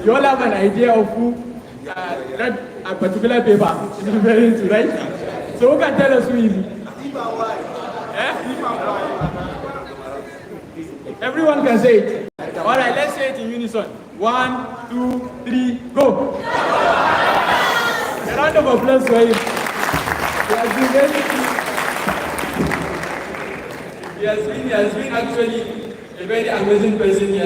You all have an idea of who that a particular paper is referring to, right? So who can tell us who is it? Everyone can say it. All right, let's say it in unison. 1, 2, 3, go. A round of applause for him. He has been actually a very amazing person. He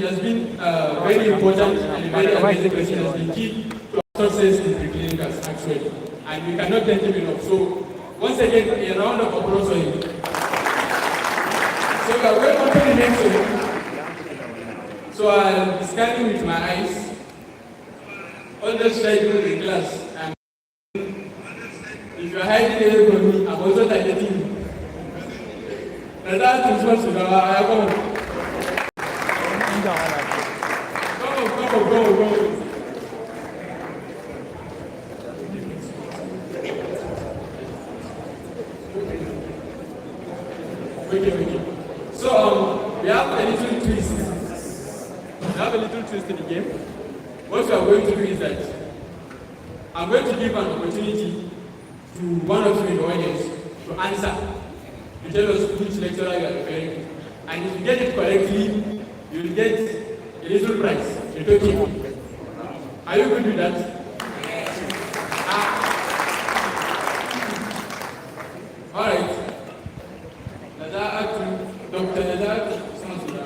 has been very important and a very amazing person. He has been key to our success in the clinicals actually. And we cannot thank him enough. So once again, a round of applause for him. So we are going on to the next one. So I'll be scanning with my eyes. All the schedule in class. And if you're hiding away from me, I'm also targeting you. That's response to the come on. Go. Okay. So we have a little twist. In the game. What we are going to do is that I'm going to give an opportunity to one of you in the audience to answer. You tell us which lecturer you are referring to. And if you get it correctly, you will get a little prize. Okay. Are you going to do that? All right. Dr. Nazar, sounds good.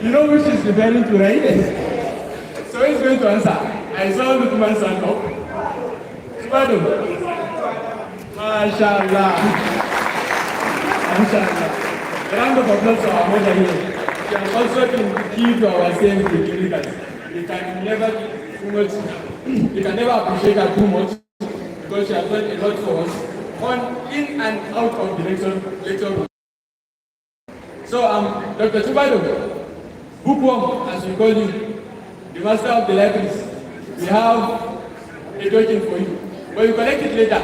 You know which is referring to, right? So he's going to answer. I saw the man's hand up. Subhadu. MashaAllah. A round of applause for our mother here. She has also been key to our same clinicals. You can never appreciate her too much because she has done a lot for us in and out of the lecture room. So Dr. Subhadu, bookworm, as we call you, the master of the libraries, we have a token for you. But you collect it later.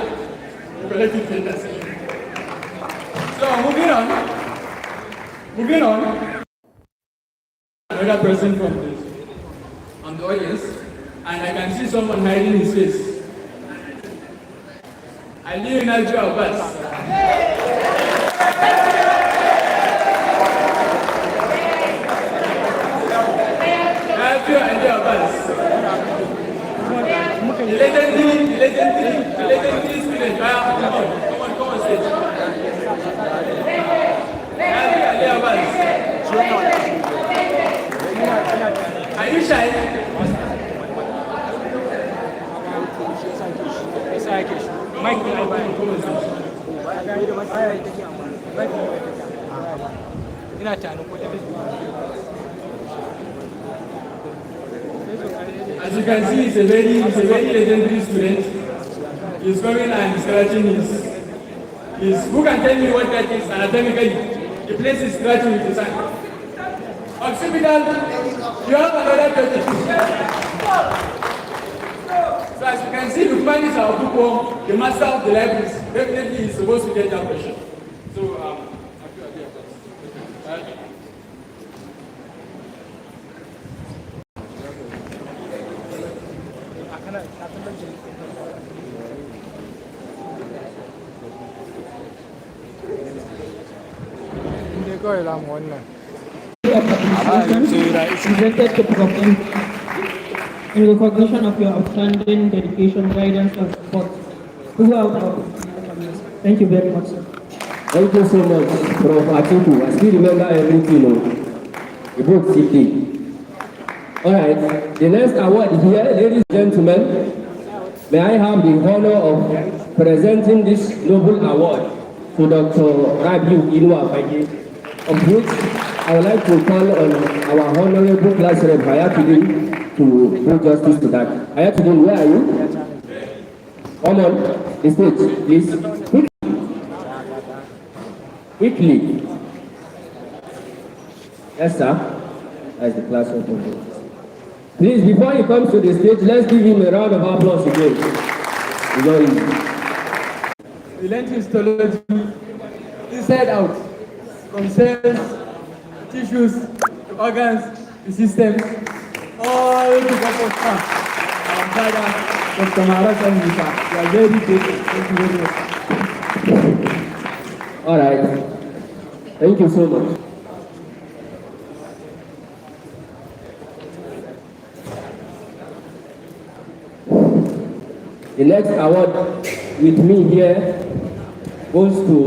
So moving on. Another person from the audience, and I can see someone hiding his face. I live in Abbas. The legendary student. Come on stage. Are you shy? As you can see, he's a very legendary student. He's coming and scratching his. Who can tell me what that is anatomically? The place is scratching with his hand. Occipital, you have another topic. So as you can see, Lukman is our bookworm, the master of the libraries. Definitely he's supposed to get that question. So, presented to Prof. in recognition of your outstanding dedication, guidance, and support throughout our. Thank you very much, sir. Thank you so much, Prof. Atiku. I still remember everything. You both CP. All right, the next award here, ladies and gentlemen, may I have the honor of presenting this noble award to Dr. Rabiu Inuafagi, of which I would like to call on our honorable class rep, Hayatuddin, to do justice to that. Hayatuddin, where are you? Come on, the stage, please. Quickly. Yes, sir. That's the class rep. Please, before he comes to the stage, let's give him a round of applause again. We learned histology inside out, from cells, tissues, to organs, to systems, all to purpose staff. Our father, Dr. Maharaj and Musa, we are very grateful. Thank you very much. All right. Thank you so much. The next award with me here goes to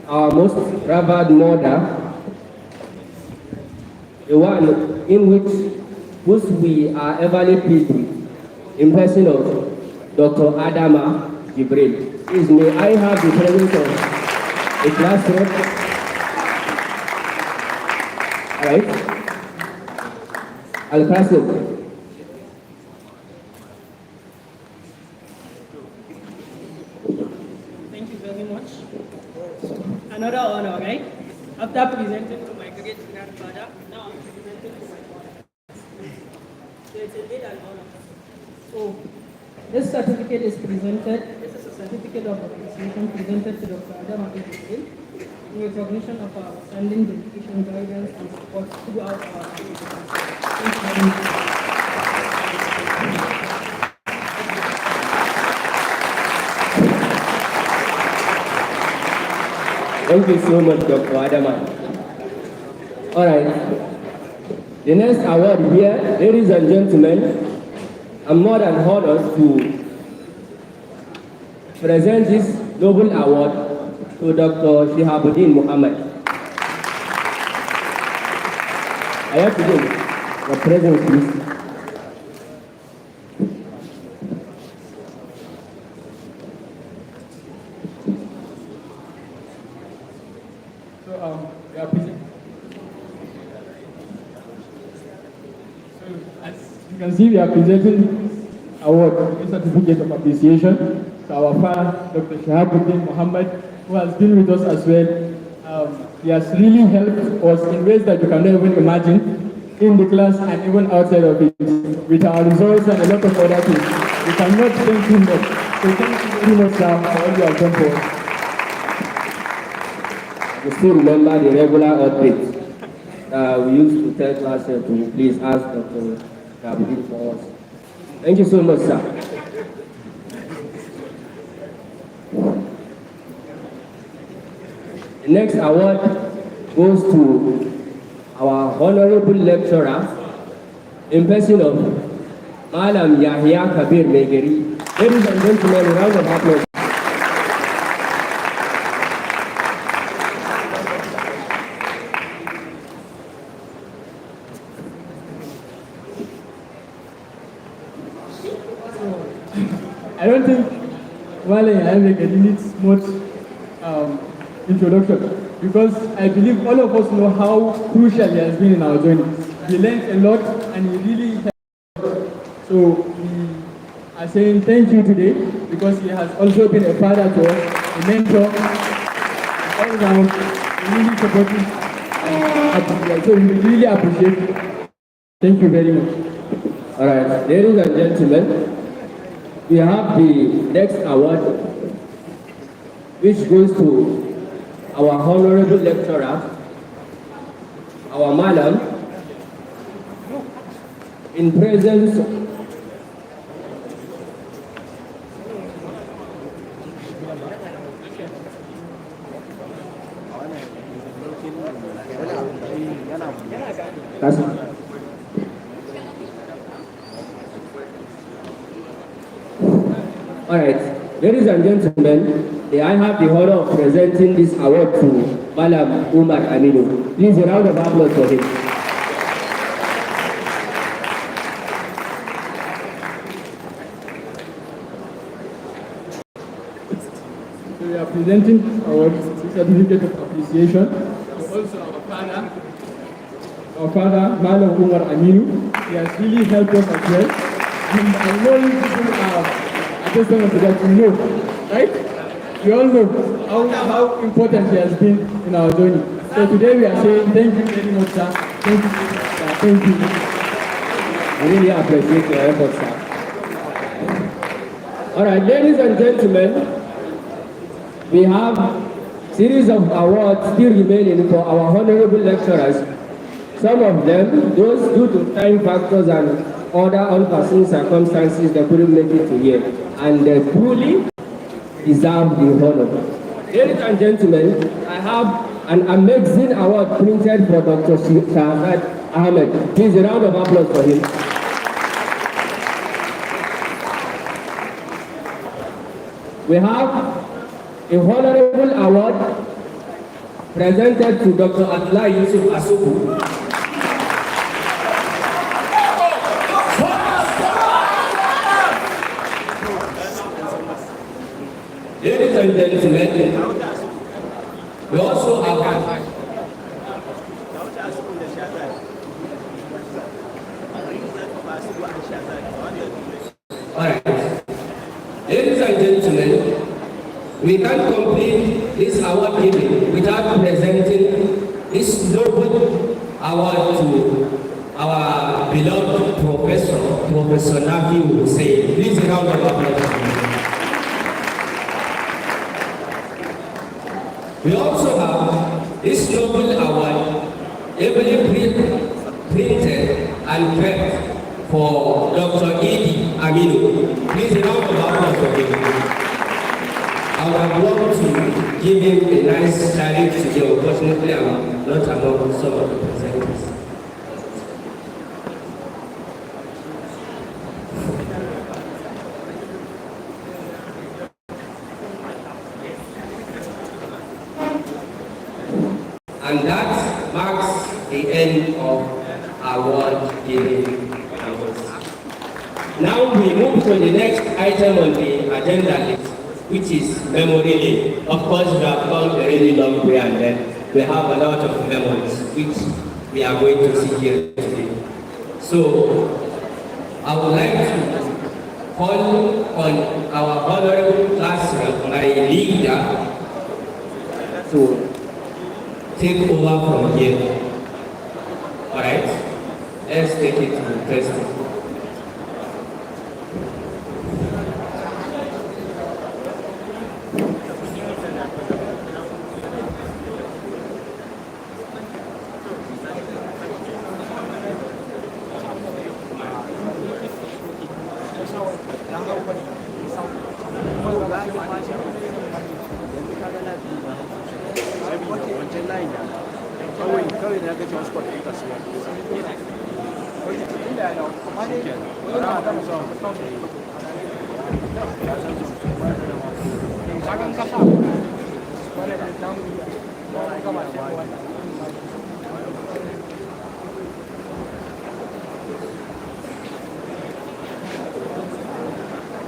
our most revered mother, the one in which we are everly pleased with, in person of Dr. Adama Jibril. Please, may I have the presence of a class rep? All right. Al-Qasim. Another honor, right? After presenting to my great grandfather, now I'm presenting to my father. So it's indeed an honor. So this certificate is presented, this is a certificate of appreciation presented to Dr. Adam Abdul in recognition of our outstanding dedication, guidance, and support throughout our activities. Thank you very much. Thank you so much, Dr. Adama. All right. The next award here, ladies and gentlemen, I'm more than honored to present this Nobel Award to Dr. Shihabuddin Muhammad. I have to do your presence, please. You can see we are presenting award, certificate of appreciation to our father, Dr. Shahabuddin Muhammad, who has been with us as well. He has really helped us in ways that you can never even imagine in the class and even outside of it, with our results and a lot of other things. We cannot thank him enough. So thank you very much, sir, for all you have done for us. You still remember the regular updates. We used to tell class to please ask Dr. Shahabuddin for us. Thank you so much, sir. The next award goes to our honorable lecturer in person of Malam Yahya Kabir Megeri. Ladies and gentlemen, a round of applause. I don't think Malam Yahya Megeri needs much introduction, because I believe all of us know how crucial he has been in our journey. We learned a lot and he really helped. So we are saying thank you today, because he has also been a father to us, a mentor, all around, really supportive. So we really appreciate it. Thank you very much. All right, ladies and gentlemen, we have the next award, which goes to our honorable lecturer, our madam, in presence All right, ladies and gentlemen, may I have the honor of presenting this award to Malam Umar Aminu. Please, a round of applause for him. So we are presenting our certificate of appreciation to also our father, Malam Umar Aminu. He has really helped us as well. And I know you people are a testament to that, you know, right? You all know how important he has been in our journey. So today we are saying thank you very much, sir. Thank you, sir. Thank you. I really appreciate your efforts, sir. All right, ladies and gentlemen, we have series of awards still remaining for our honorable lecturers. Some of them, those due to time factors and other unforeseen circumstances, they couldn't make it to here, and they truly deserve the honor. Ladies and gentlemen, I have an amazing award printed for Dr. Shahzad Ahmed. Please, a round of applause for him. We have a honorable award presented to Dr. Abdullah Yusuf Asuku. Ladies and gentlemen, we also have alright. Ladies and gentlemen, we can't complete this award giving without presenting this noble award to our beloved professor, Professor Nafi Hussein. Please a round of applause. We also have this noble award ably printed and prepped for Dr. Idi Aminu. Please a round of applause for him. I would have loved to give him a nice salute today. Unfortunately, I'm not among some of the presenters. And that marks the end of award giving. Now we move to the next item on the agenda list, which is memory lane. Of course, we have gone a really long way, and then we have a lot of memories, which we are going to see here today. So, I would like to call on our honorable classroom, my leader, to take over from here. Alright? Let's take it to the president.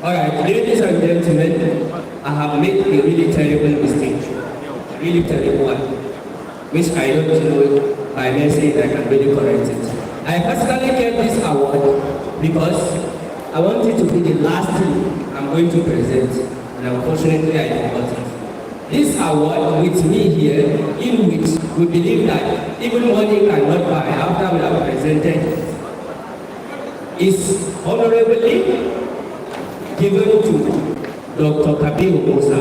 Alright, ladies and gentlemen, I have made a really terrible mistake, really terrible one, which I don't know by message I can really correct it. I personally get this award because I want it to be the last thing I'm going to present, and unfortunately I forgot it. This award with me here, in which we believe that even money cannot buy after we have presented it, is honorably given to Dr. Kabir Musa.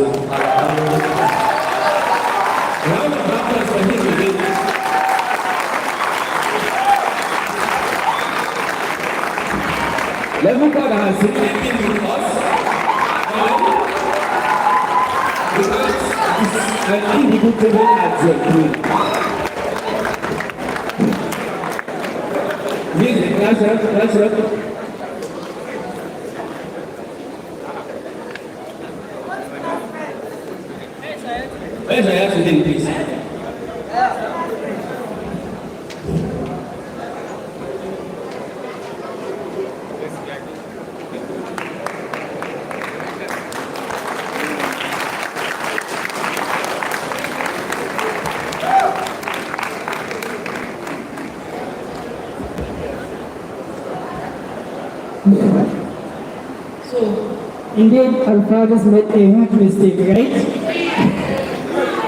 Round of applause for him again. Level God has really been with us because it's an indubitable adjective. Music, that's right. Where's Ayatollah, please? So, indeed, our fathers made a huge mistake, right?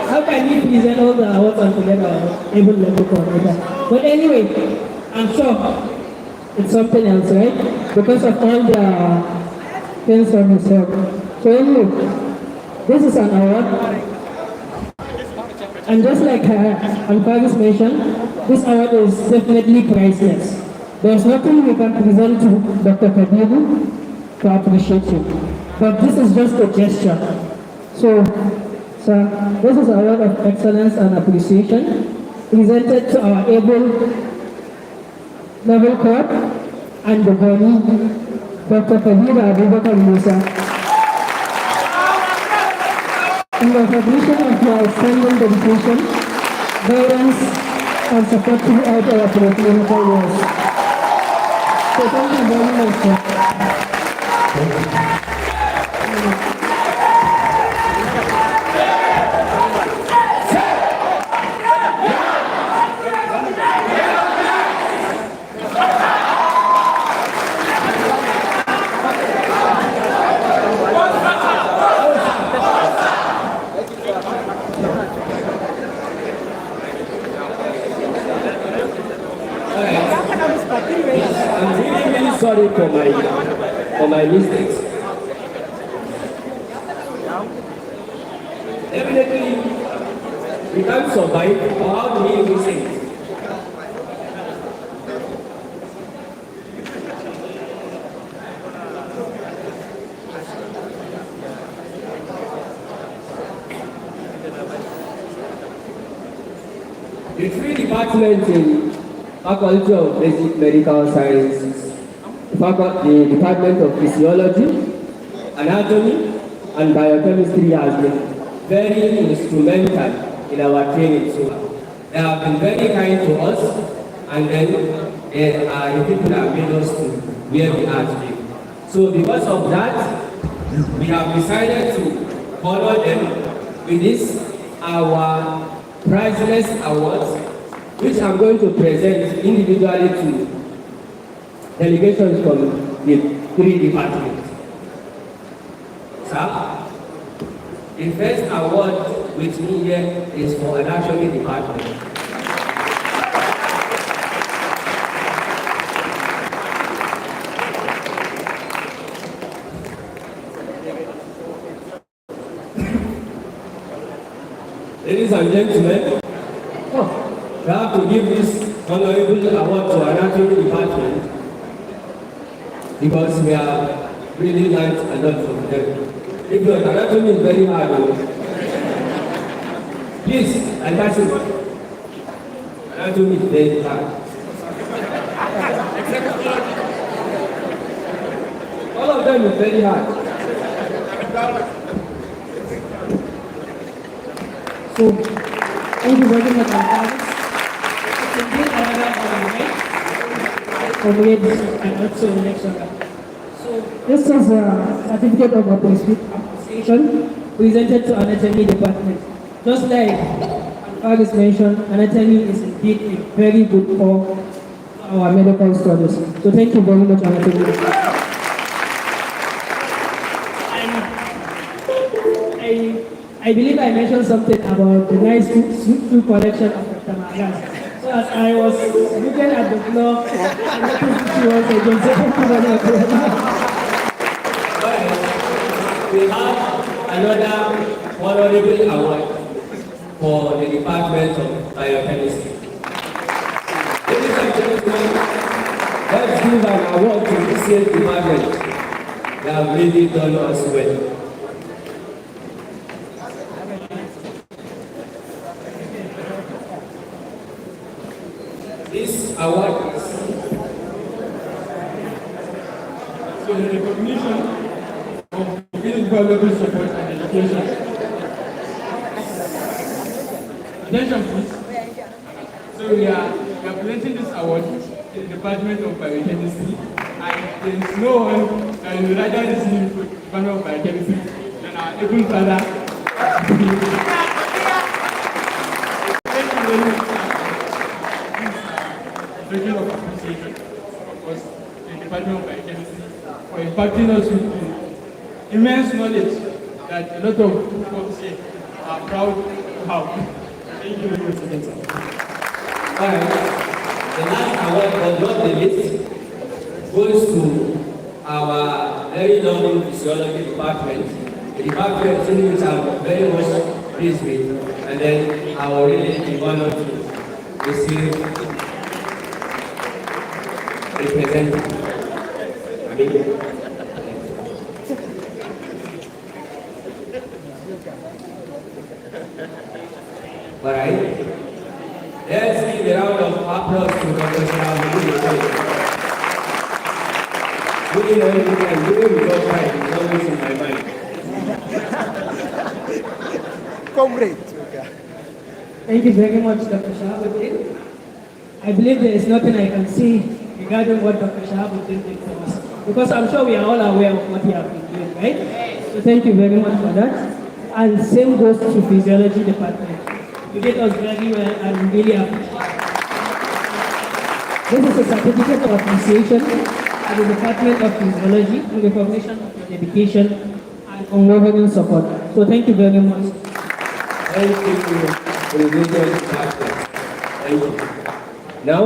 How can we present all the awards and forget our able level coordinator? But anyway, I'm sure it's something else, right? Because of all the things from himself. So anyway, this is an award. And just like Alfaris mentioned, this award is definitely priceless. There's nothing we can present to Dr. Kabiru to appreciate him. But this is just a gesture. So, sir, this is a award of excellence and appreciation presented to our able level court and the body, Dr. Kabiru Abubakar Musa. In the recognition of your outstanding dedication, guidance, and support throughout our clinical years. So thank you very much, sir. I'm really sorry for my mistakes. Definitely, we can't survive without doing these things. The three departments in Faculty of Basic Medical Sciences, the Department of Physiology, Anatomy, and Biochemistry has been very instrumental in our training so far. They have been very kind to us, and then they are the people that made us to where we are today. So because of that, we have decided to honor them with this, our priceless awards, which I'm going to present individually to delegations from the three departments. Sir, the first award with me here is for Anatomy Department. Ladies and gentlemen, we have to give this honorable award to Anatomy Department because we are really learned a lot from them. If your anatomy is very hard, please, and that's it. Anatomy is very hard. All of them is very hard. So, thank you very much, Alfaris. Indeed, and also lecturer. So, this is a certificate of appreciation presented to Anatomy Department. Just like Alfaris mentioned, Anatomy is indeed a very good for our medical studies. So, thank you very much, Anatomy Department. I believe I mentioned something about the nice food collection of Dr. Magas. So as I was looking at the floor, I noticed she was again saying we have another honorable award for the Department of Biochemistry. Ladies and gentlemen, let's give an award to this year's department. They have really done us well. This award is so the recognition of invaluable support and education. Attention, please. So we are presenting this award to the Department of Biochemistry, and there is no one that will rather receive the Department of Biochemistry than our able father. Thank you very much. Token of appreciation, of course, to the Department of Biochemistry for imparting us with immense knowledge that a lot of folks here are proud to have. Thank you very much again, sir. All right. The last award, but not the least, goes to our very noble physiology department. The department which I'm very much pleased with, and then I will really be honored to receive representative. All right. Let's give a round of applause to Dr. Shah. Doing everything I'm doing without pride is always in my mind. Comrade. Thank you very much, Dr. Shahabuddin. I believe there is nothing I can say regarding what Dr. Shahabuddin did for us, because I'm sure we are all aware of what he has been doing, right? So thank you very much for that. And same goes to Physiology Department. You did us very well and really appreciate it. This is a certificate of appreciation to the Department of Physiology in recognition of your dedication and unwavering support. So thank you very much. Thank you for the great department. Thank you. Now,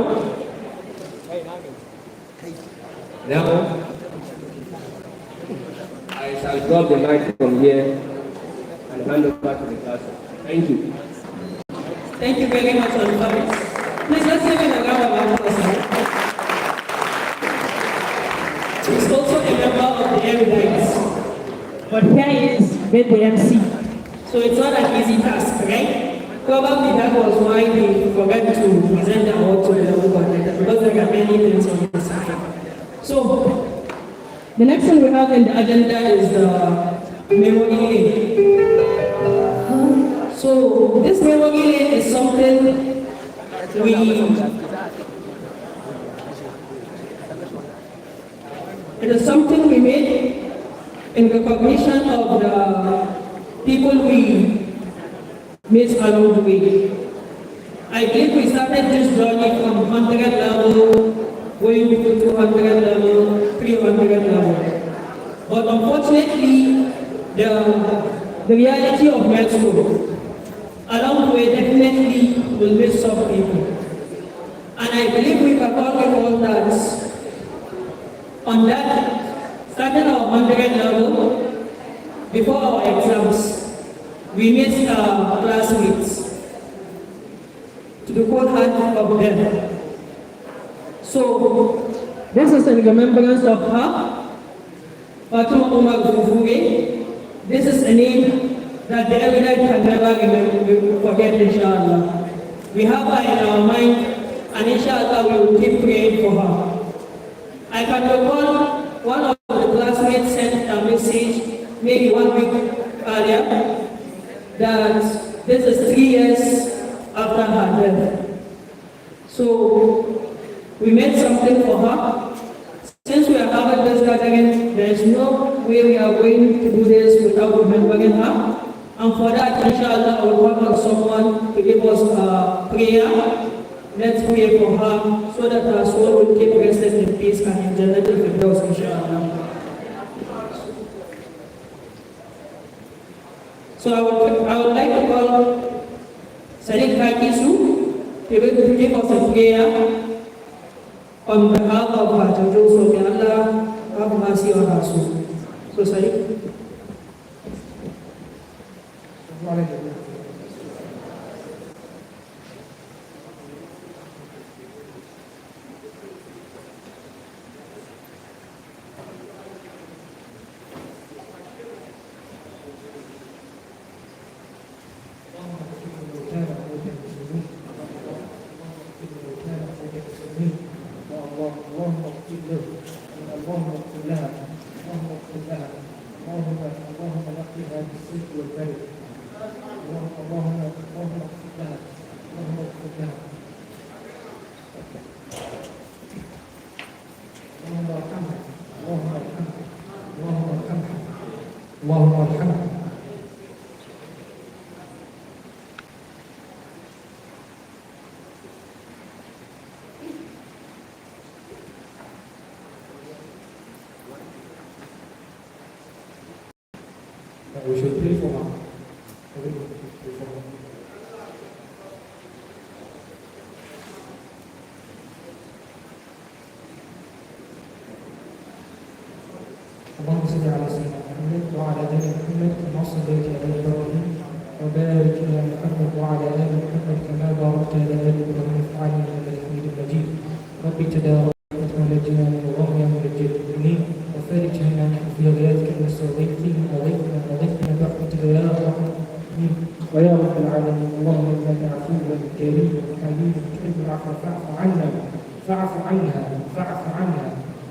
I shall drop the mic from here and hand over to the classroom. Thank you. Thank you very much, Oliver. Please let's give him a round of applause. He's also a member of the Erudites, but here he is with the MC. So it's not an easy task, right? Probably that was why they forgot to present the award to the level coordinator, because there are many things on the side. So the next thing we have in the agenda is the memory lane. So this memory lane is something we made in recognition of the people we met along the way. I think we started this journey from 100 level, going to 200 level, 300 level. But unfortunately, the reality of med school along the way definitely will miss some people. And I believe we can all recall that on that, starting our 100 level, before our exams, we missed our classmates to the cold heart of them. So, this is in remembrance of her, Fatima Umar Fufuge. This is a name that the Erudite can never forget, inshallah. We have her in our mind, and inshallah we will keep praying for her. I can recall one of the classmates sent a message maybe 1 week earlier that this is 3 years after her death. So we made something for her. Since we are having this gathering, there is no way we are going to do this without remembering her. And for that, inshallah, I will call on someone to give us a prayer. Let's pray for her so that her soul will keep resting in peace and in Jannah al-Firdaus, inshallah. So I would like to call Sadiq Hakisu to give us a prayer on behalf of her children. So may Allah have mercy on her soul. So Sadiq. we should pray for her. Everyone should pray for her. اللهم صل على سيدنا محمد وعلى ال محمد كما صليت على ابراهيم وبارك على محمد وعلى ال محمد كما باركت على ال ابراهيم في العالمين انك حميد مجيد. رب تدارك ونجنا من الغم يا منجي المؤمنين وفارج عنا في غيرك المستضيفين وضيفنا برحمتك يا ارحم الراحمين ويا رب العالمين. اللهم انك عفو كريم حليم تحب العفو فاعف عنها.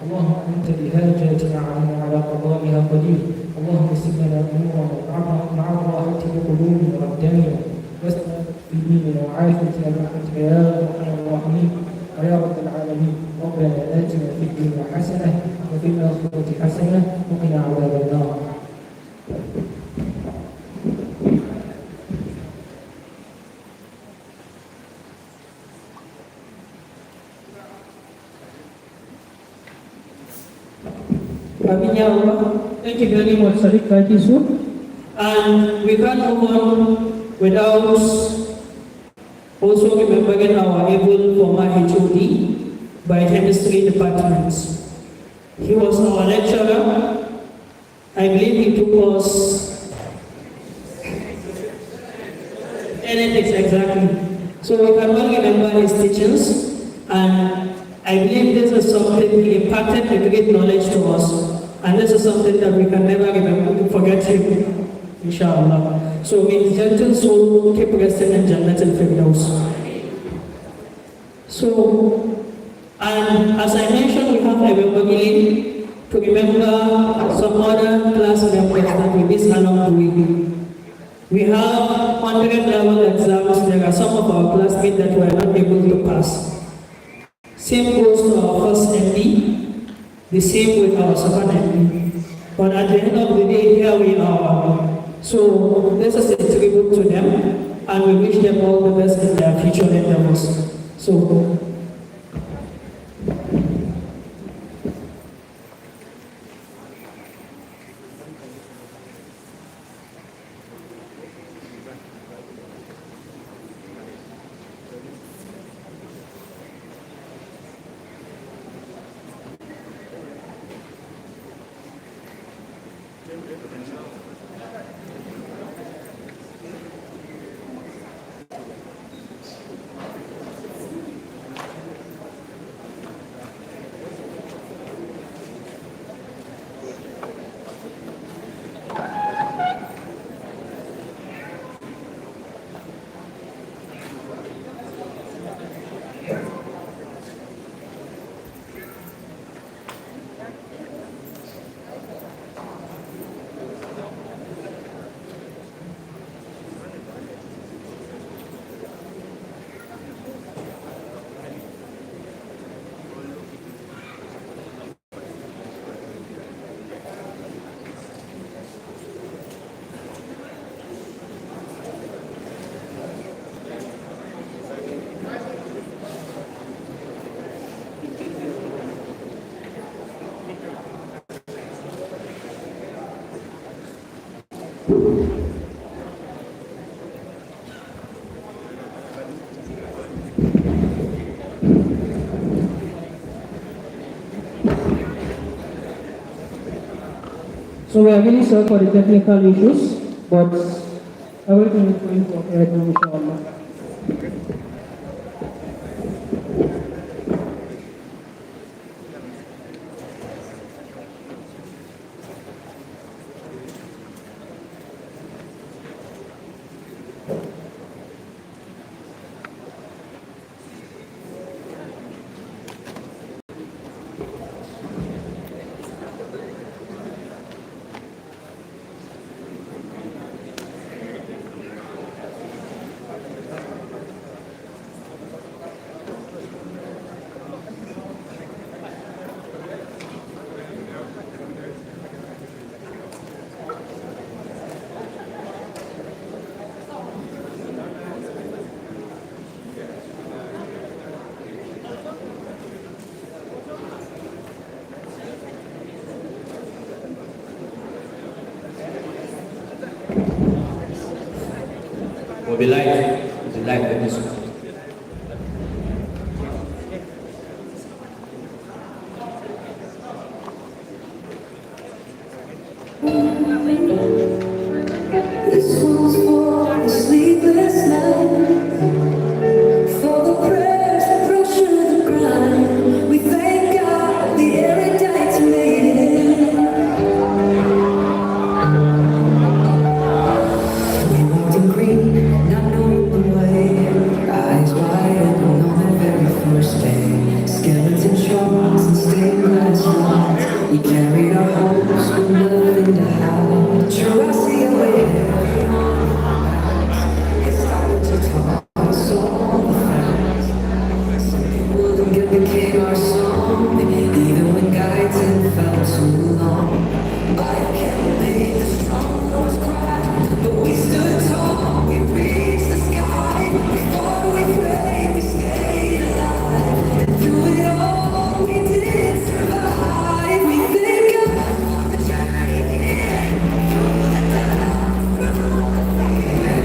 اللهم انت بهاجاتنا على قضائها قدير. اللهم يسر لنا امورنا مع راحه قلوبنا وابداننا واستر في ديننا وعافيتنا برحمتك يا ارحم الراحمين ويا رب العالمين. ربنا اتنا في الدنيا حسنه وفي الاخره حسنه وقنا عذاب النار. Amin ya Allah. Thank you very much, Sadiq. Thank you, sir. And we can't move on without also remembering our able former HOD by chemistry department. He was our lecturer. I believe he took us genetics exactly. So we can all remember his teachings, and I believe this is something he imparted a great knowledge to us. And this is something that we can never forget him, inshallah. So may his gentle soul keep resting in Jannat al-Firdaus. So, and as I mentioned, we have a memory to remember some other class members that we miss along the way. We have 100 level exams. There are some of our classmates that were not able to pass. Same goes to our first MD. The same with our second MD. But at the end of the day, here we are. So this is a tribute to them, and we wish them all the best in their future endeavors. So. So we are really sorry for the technical issues, but everything is going to okay right now, inshallah. be light. It's a light very soon. This one's for the sleepless night, for the prayers that pressure the grind. We thank God the Erudites made it. We walked in green, not knowing the way, eyes wide open on that very first day. Skeleton shards and stained glass lines. We carried our hopes with nothing to hide. True, I see a way. It's starting to talk us all the facts. Some people became our song, even when guides had felt too long. I can't make the strongest cry, but we stood tall, we reached the sky. Before we prayed, we stayed alive. And through it all, we did survive. We thank God for the journey here, through the dark, through the fear.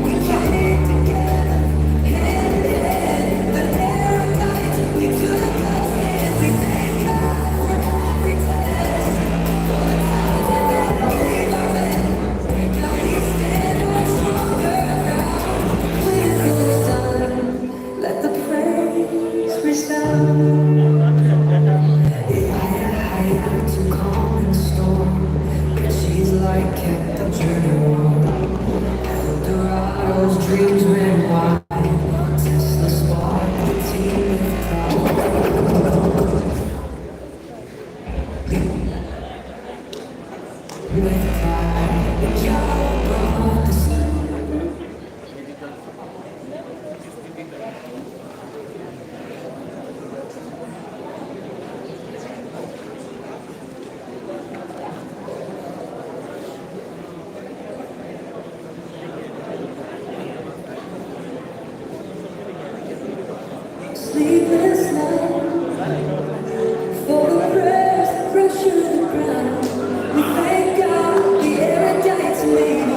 We came together, hand in hand, the Erudites. We took a stand, we thank God for every test. For the times that gave our best, now we stand on stronger ground. When it goes down, let the praise resound. If I had a hideout to calm the storm, but she's like kept the journey warm. Eldorado's dreams ran wide. Tesla spark the team with pride. With pride, the child brought the sun. Sleepless night, for the prayers that pressure the ground. We thank God the Erudites made it.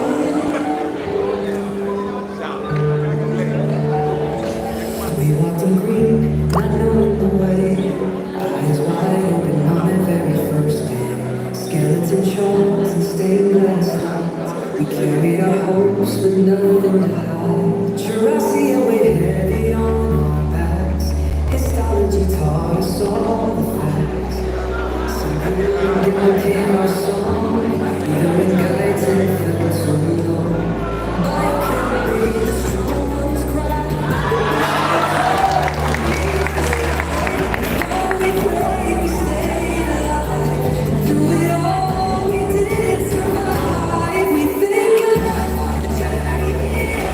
We walked in green, not knowing the way, eyes wide open on that very first day. Skeleton shards and stained glass lines. We carried our hopes with nothing to hide. Sure, I see a weight heavy on our backs. Histology taught us all the facts. Some people became our song, even when guides had felt so long. I can't read the strongest cry. We prayed, we stayed alive. Through it all, we did survive. We thank God for the journey here.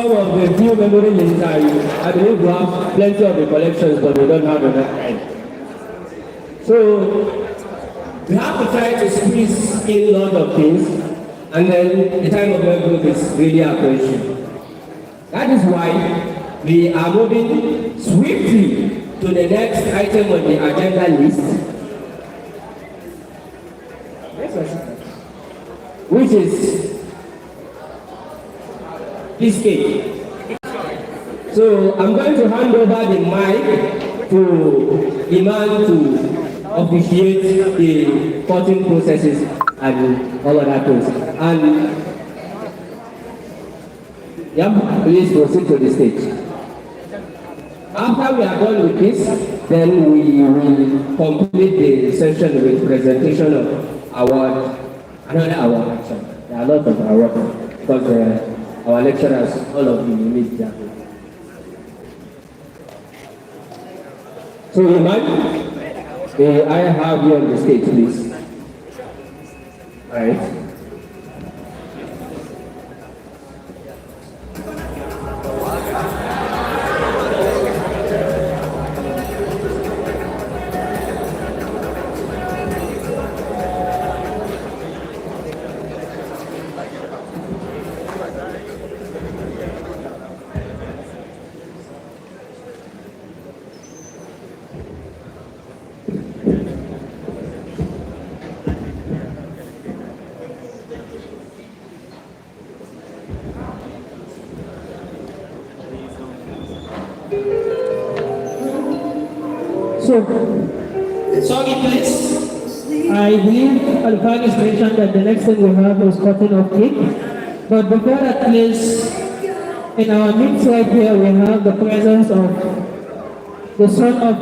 some of the few memory lists. I believe we have plenty of the collections, but we don't have enough time. So we have to try to squeeze in a lot of things, and then the time of the group is really a question. That is why we are moving swiftly to the next item on the agenda list, which is this cake. So I'm going to hand over the mic to Iman to officiate the cutting processes and all of that things. And yeah, please proceed to the stage. After we are done with this, then we will complete the session with presentation of award, another award actually. There are a lot of awards because our lecturers, all of you meet there. So Iman, I have you on the stage, please. All right. So, sorry please. I believe Alfani has mentioned that the next thing we have is cutting of cake. But before that, please, in our midst right here, we have the presence of the son of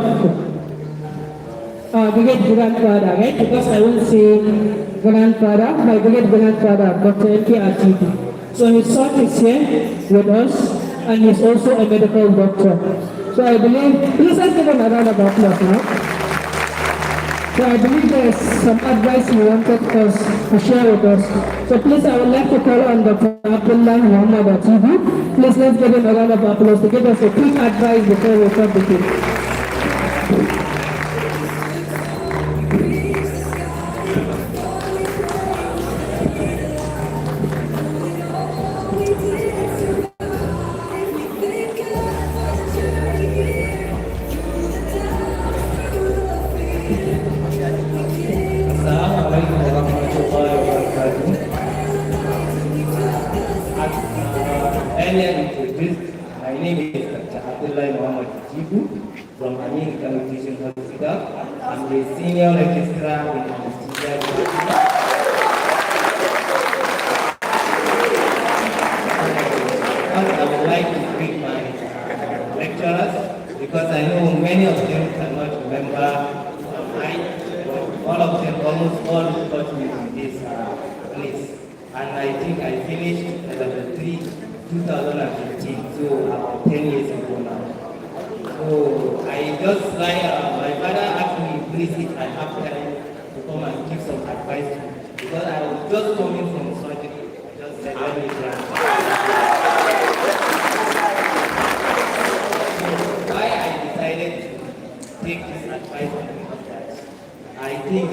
great grandfather, right? Because I won't say grandfather, my great grandfather, Dr. N.K. Atiku. So his son is here with us, and he's also a medical doctor. So I believe, please let's give him a round of applause now. So I believe there's some advice he wanted us to share with us. So please, I would like to call on Dr. Abdullah Muhammad Atiku. Please let's give him a round of applause to give us a quick advice before we cut the cake. Earlier introduced, my name is Dr. Abdullah Muhammad Atiku from American Nutrition Hospital. I'm the senior registrar in anesthesia. I would like to thank my lecturers because I know many of them cannot remember mine, but all of them almost all taught me in this place. And I think I finished level 3, 2015, so about 10 years ago now. So I just like, my father asked me, please, if I have time to come and give some advice to you, because I was just coming from surgery. I just said, let me try. Why I decided to take this advice from you is that I think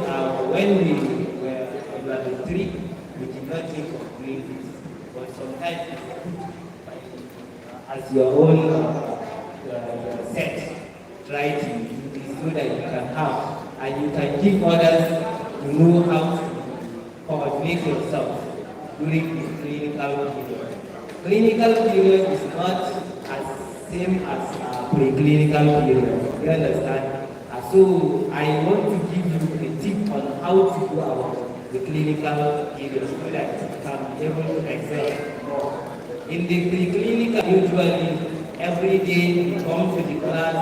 when we were in level 3, we did not think of doing this, but sometimes it's good as your own set, try to do this so that you can have, and you can give others to know how to coordinate yourself during the clinical period. Clinical period is not as same as preclinical period, you understand? So I want to give you a tip on how to go about the clinical period so that you can be able to excel more. In the preclinical, usually every day you come to the class,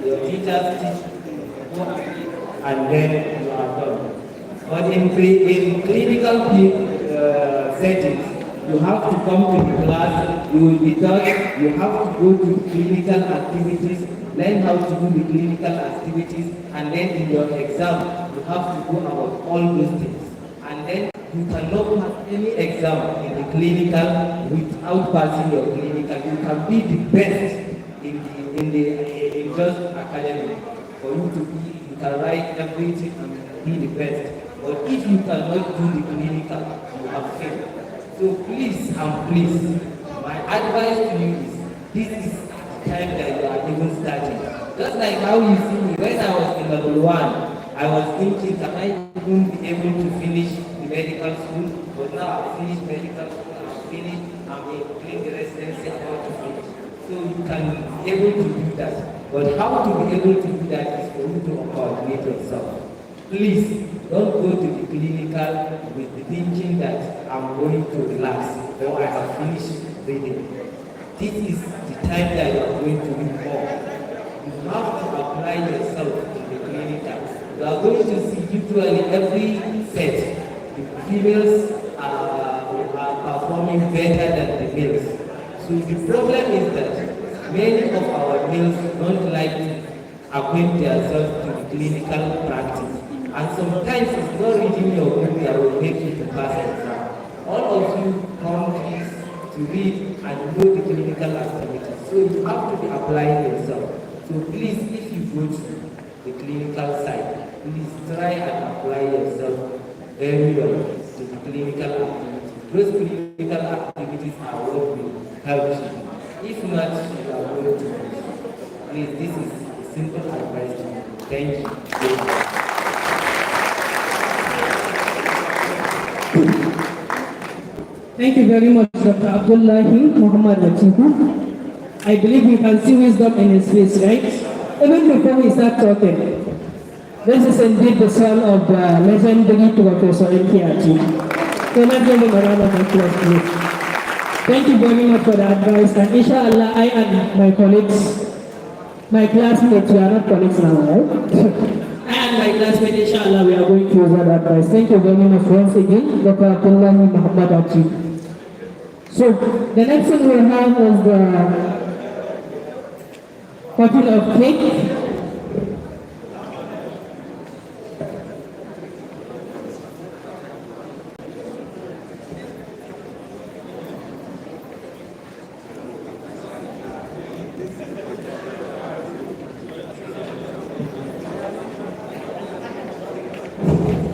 your teachers teach you, and then you are done. But in clinical settings, you have to come to the class, you will be taught, you have to go to clinical activities, learn how to do the clinical activities, and then in your exam, you have to go about all those things. And then You cannot pass any exam in the clinical without passing your clinical. You can be the best in just academic. For you to be, you can write everything and be the best. But if you cannot do the clinical, you have failed. So please and please, my advice to you is, this is the time that you are even starting. Just like how you see me, when I was in level 1, I was thinking, can I even be able to finish the medical school? But now I've finished medical school, I'm finished, I'm doing the residency, I'm about to finish. So you can be able to do that. But how to be able to do that is for you to coordinate yourself. Please, don't go to the clinical with the thinking that I'm going to relax or I have finished reading. This is the time that you are going to read more. You have to apply yourself in the clinical. You are going to see usually every set, the females are performing better than the males. So the problem is that many of our males don't like to acquaint themselves to the clinical practice. And sometimes it's not reading your book that will make you to pass an exam. All of you come to read and know the clinical activities. So you have to be applying yourself. So please, if you go to the clinical side, please try and apply yourself very well to the clinical activities. Those clinical activities are what will help you. If not, you are going to lose. Please, this is a simple advice to you. Thank you. Thank you very much, Dr. Abdullahi Muhammad Atiku. I believe you can see wisdom in his face, right? Even before we start talking, this is indeed the son of the legendary Professor Nkiati. So let's give him a round of applause, please. Thank you very much for the advice, and inshallah, I and my colleagues, my classmates, we are not colleagues now, right? I and my classmates, inshallah, we are going to use that advice. Thank you very much once again, Dr. Abdullahi Muhammad Atiku. So, the next thing we have is the cutting of cake.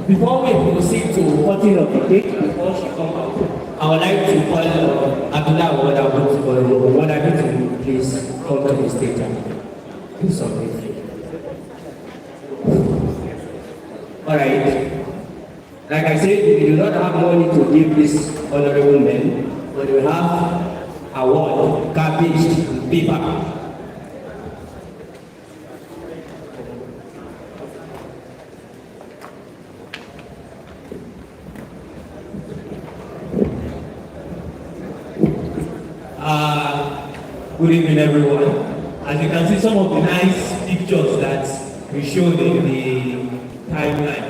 Before we proceed to cutting of the cake, before she comes out, I would like to call Abdullah what I need to please come to the stage and do something. Alright. Like I said, we do not have money to give this honorable man, but we have award, garbage, paper. Good evening, everyone. As you can see, some of the nice pictures that we showed in the timeline.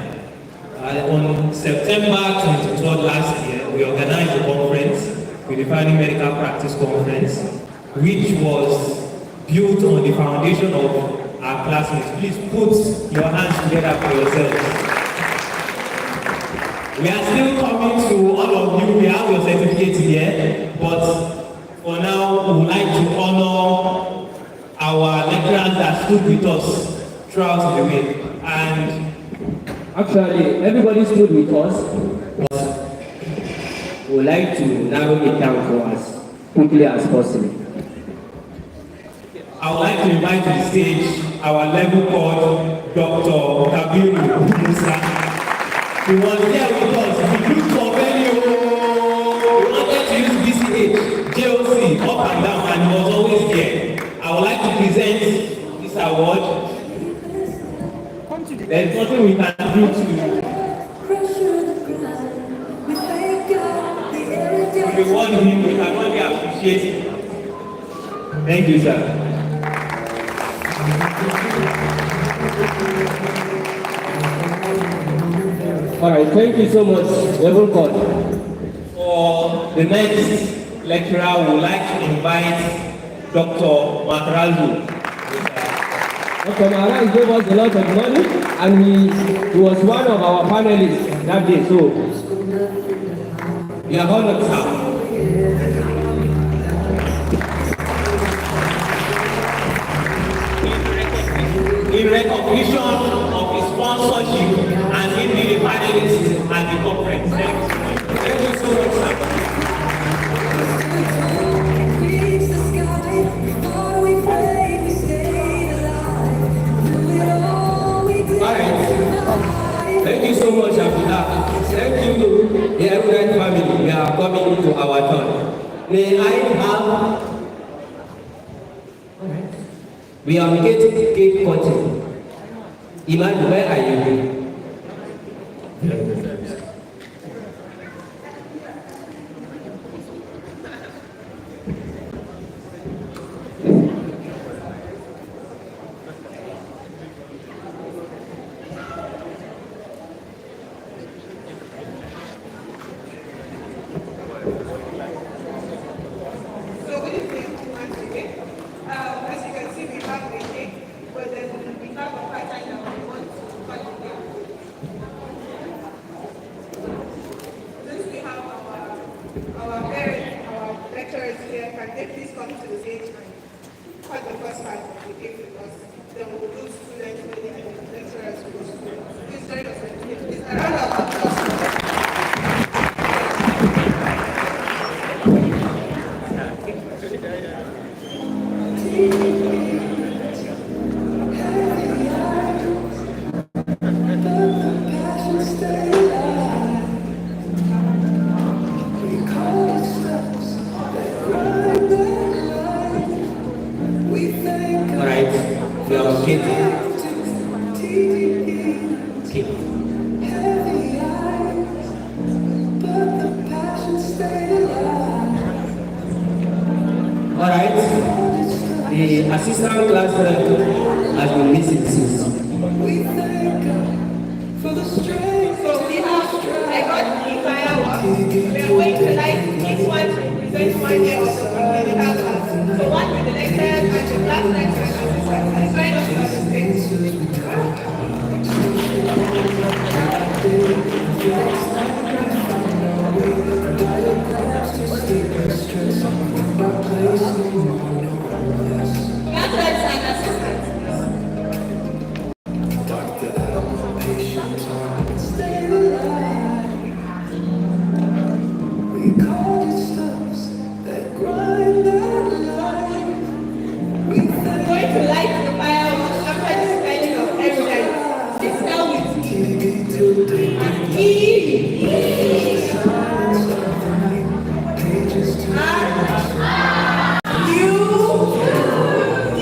On September 23rd last year, we organized a conference, the Defining Medical Practice Conference, which was built on the foundation of our classmates. Please put your hands together for yourselves. We are still coming to all of you. We have your certificates here, but for now, we would like to honor our lecturers that stood with us throughout the way. And actually, everybody stood with us, but we would like to narrow it down for as quickly as possible. I would like to invite to the stage our level called Dr. Kabiru Musa. He was here with us. He looked for venue. We wanted to use BCH, JOC, up and down, and he was always there. I would like to present this award. There is nothing we can do to reward him. We can only appreciate him. Thank you, sir. Alright, thank you so much, level call. For the next lecturer, we would like to invite Dr. Matrazu. Dr. Maharaj gave us a lot of money and he was one of our panelists that day. So We are honored, sir. In recognition of his sponsorship and in the finalists at the conference. Thank you so much, sir. Reach the sky, far we pray, we stay alive. Do it all we do. Alright. Thank you so much, Abdullah. Thank you to the Erudite family. We are coming to our turn. May I have... We are getting cake cutting. Iman, where are you? So good evening once again. As you can see, we have a cake, but then we have a pattern that we want to cut together. Since we have our parents, our lecturers here, can they please come to the stage and cut the first part of the cake with us? Then we'll do students ready and the lecturers will go. Please join us in the cake. It's a round of applause. Alright, we are getting cake. Alright, the assistant class has been missing since. So we have, I got the fireworks. We are going to light each one to represent 1 year of the community house. So one with the lecturers and the class lecturers and assistants. Join us on the stage. Classmates and assistants. We're going to light the fireworks after the spelling of Erudites. Let's start with E. E. R. U. D.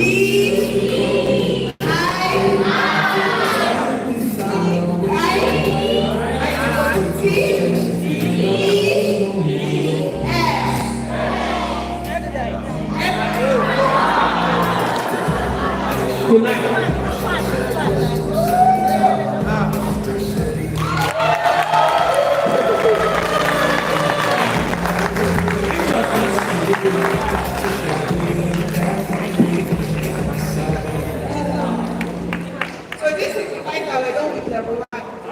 So this is the fight that we're done with level 1.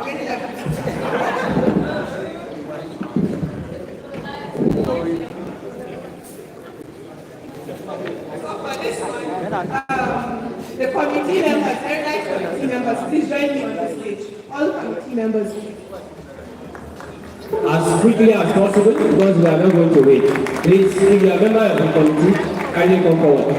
Grade 11. So for this one, the committee members, Erudite committee members, please join me on the stage. All committee members. As quickly as possible because we are not going to wait. Please, if you are a member of the committee, kindly come forward.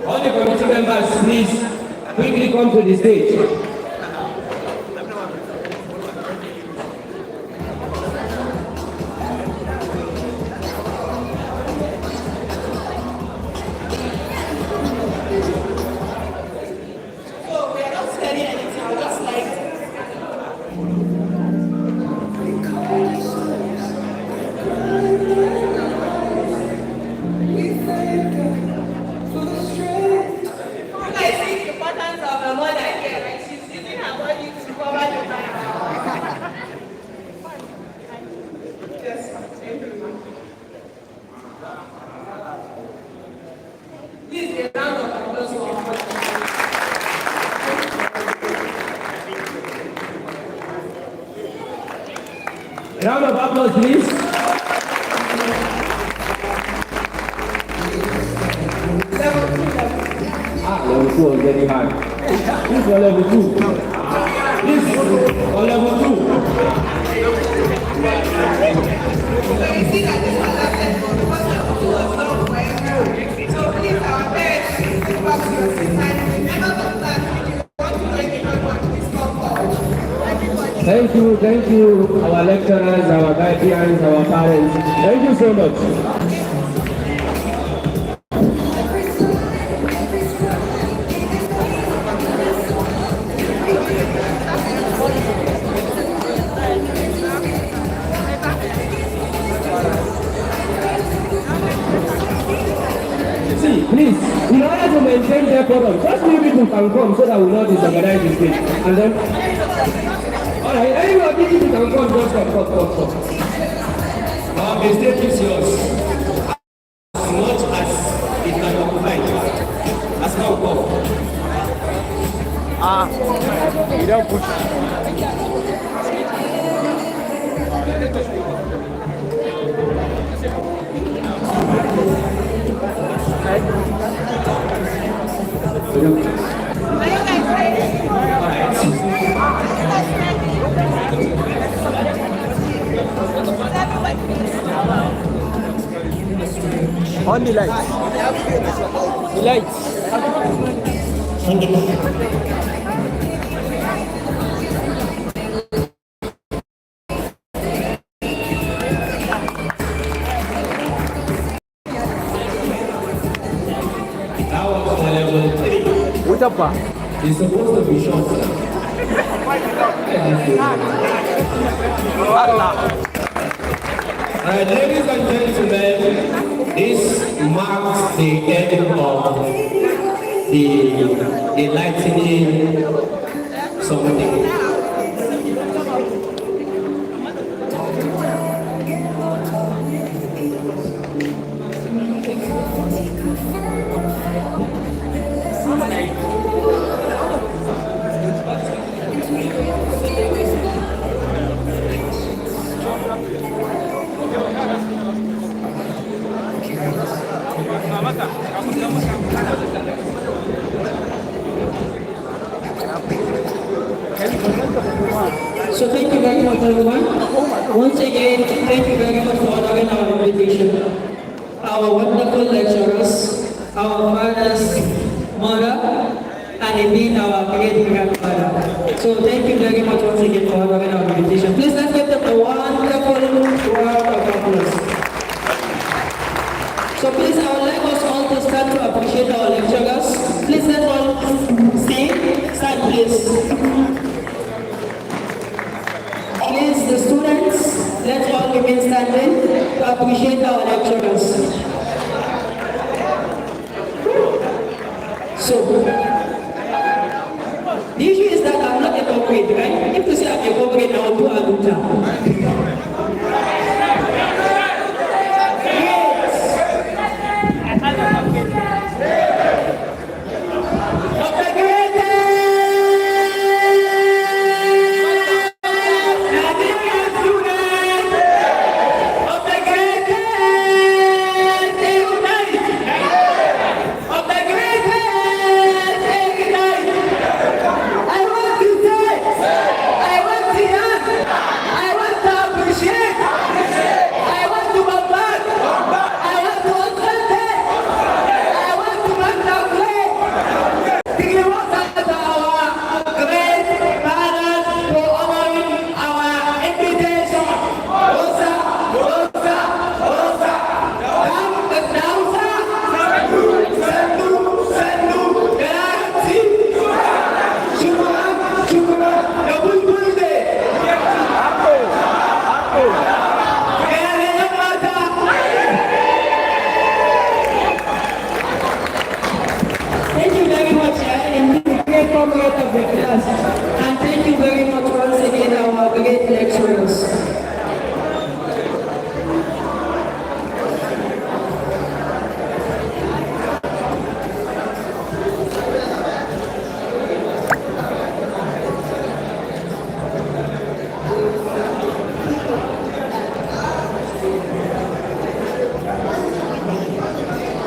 All the committee members, please quickly come to the stage. So we are not studying anything, I'll just like you guys see the importance of a mother here, right? She's Round of applause, please. Level 2 was very hard. This for level 2. This for level 2. So you see that this was happened because the school was not for everyone. So please, our parents, think back to your sister and remember the plan. If you want to join the program, please come forward. Thank you, our lecturers, our guardians, our parents. Thank you so much. See, please, in order to maintain their program, just few people can come so that we know disorganize the stage. And then, alright, everybody you can come, just come. The stage is yours. As much as it can occupy. As now go. You don't push. On the lights. The lights. That was for level 3. What's up, pa? It's supposed to be short. Alright, ladies and gentlemen, this marks the end of the enlightening something. So thank you very much, everyone. Once again, thank you very much for honoring our invitation. Our wonderful lecturers, our father's mother, and indeed our great grandfather. So thank you very much once again for honoring our invitation. Please let's give them a wonderful round of applause. So please, I would like us all to stand to appreciate our lecturers. Please let's all stand please. Please, the students, let's all remain standing to appreciate our lecturers. So, the issue is that I'm not a corporate, right? If you say I'm a corporate, I will do a good job. And thank you very much once again, our great lecturers.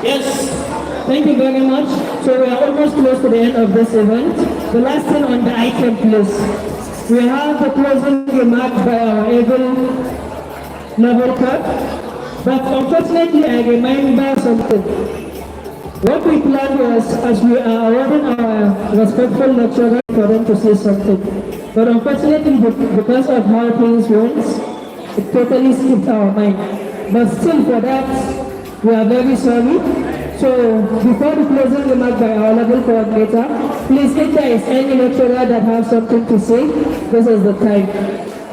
Yes, thank you very much. So we are almost close to the end of this event. The last thing on the item, please. We have the closing remark by our able level clerk. But unfortunately, I remember something. What we planned was, as we are awarding our respectful lecturer, for them to say something. But unfortunately, because of how things went, it totally skipped our mind. But still, for that, we are very sorry. So, before the closing remark by our level coordinator, please, if there is any lecturer that has something to say, this is the time.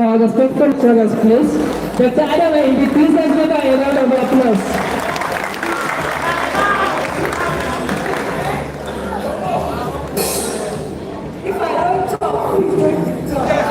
Our respectful lecturers, please. Dr. Adam, please let's give her a round of applause. If I don't talk, who's going to talk?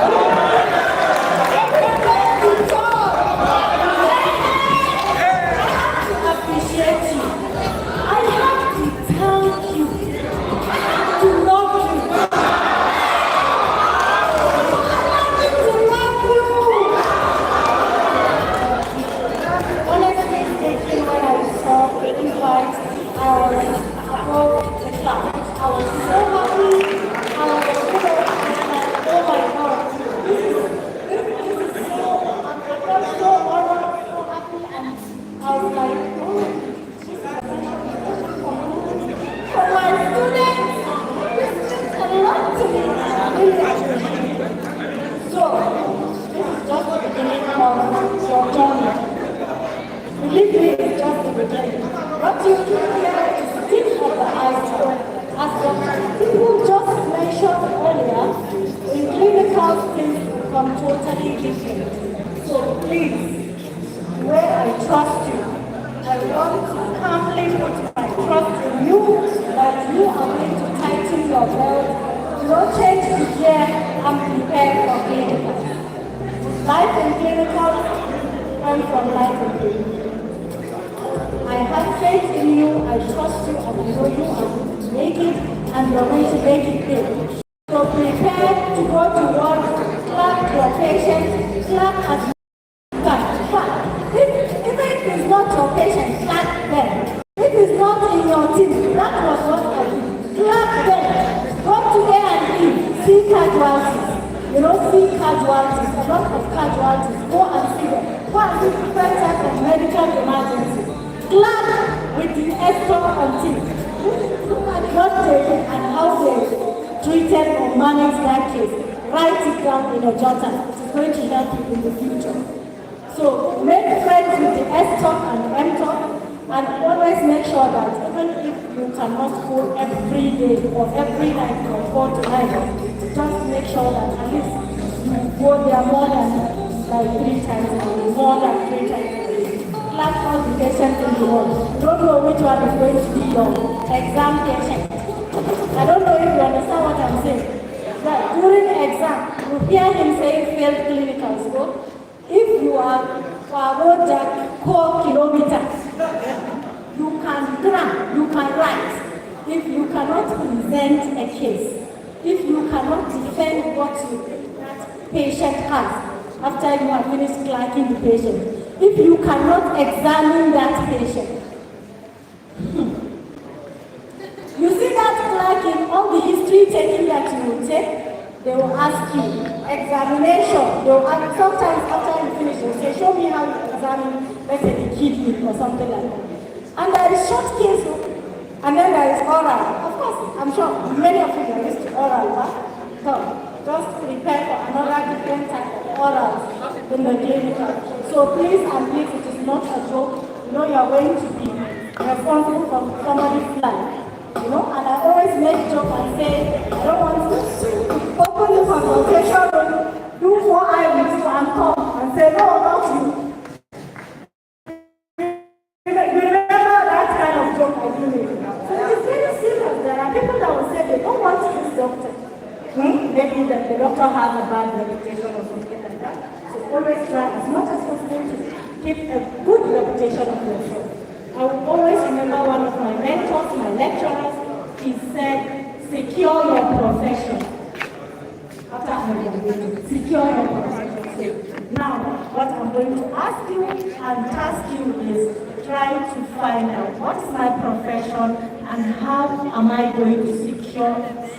Secure your profession. Now, what I'm going to ask you and task you is try to find out what is my profession and how am I going to secure it.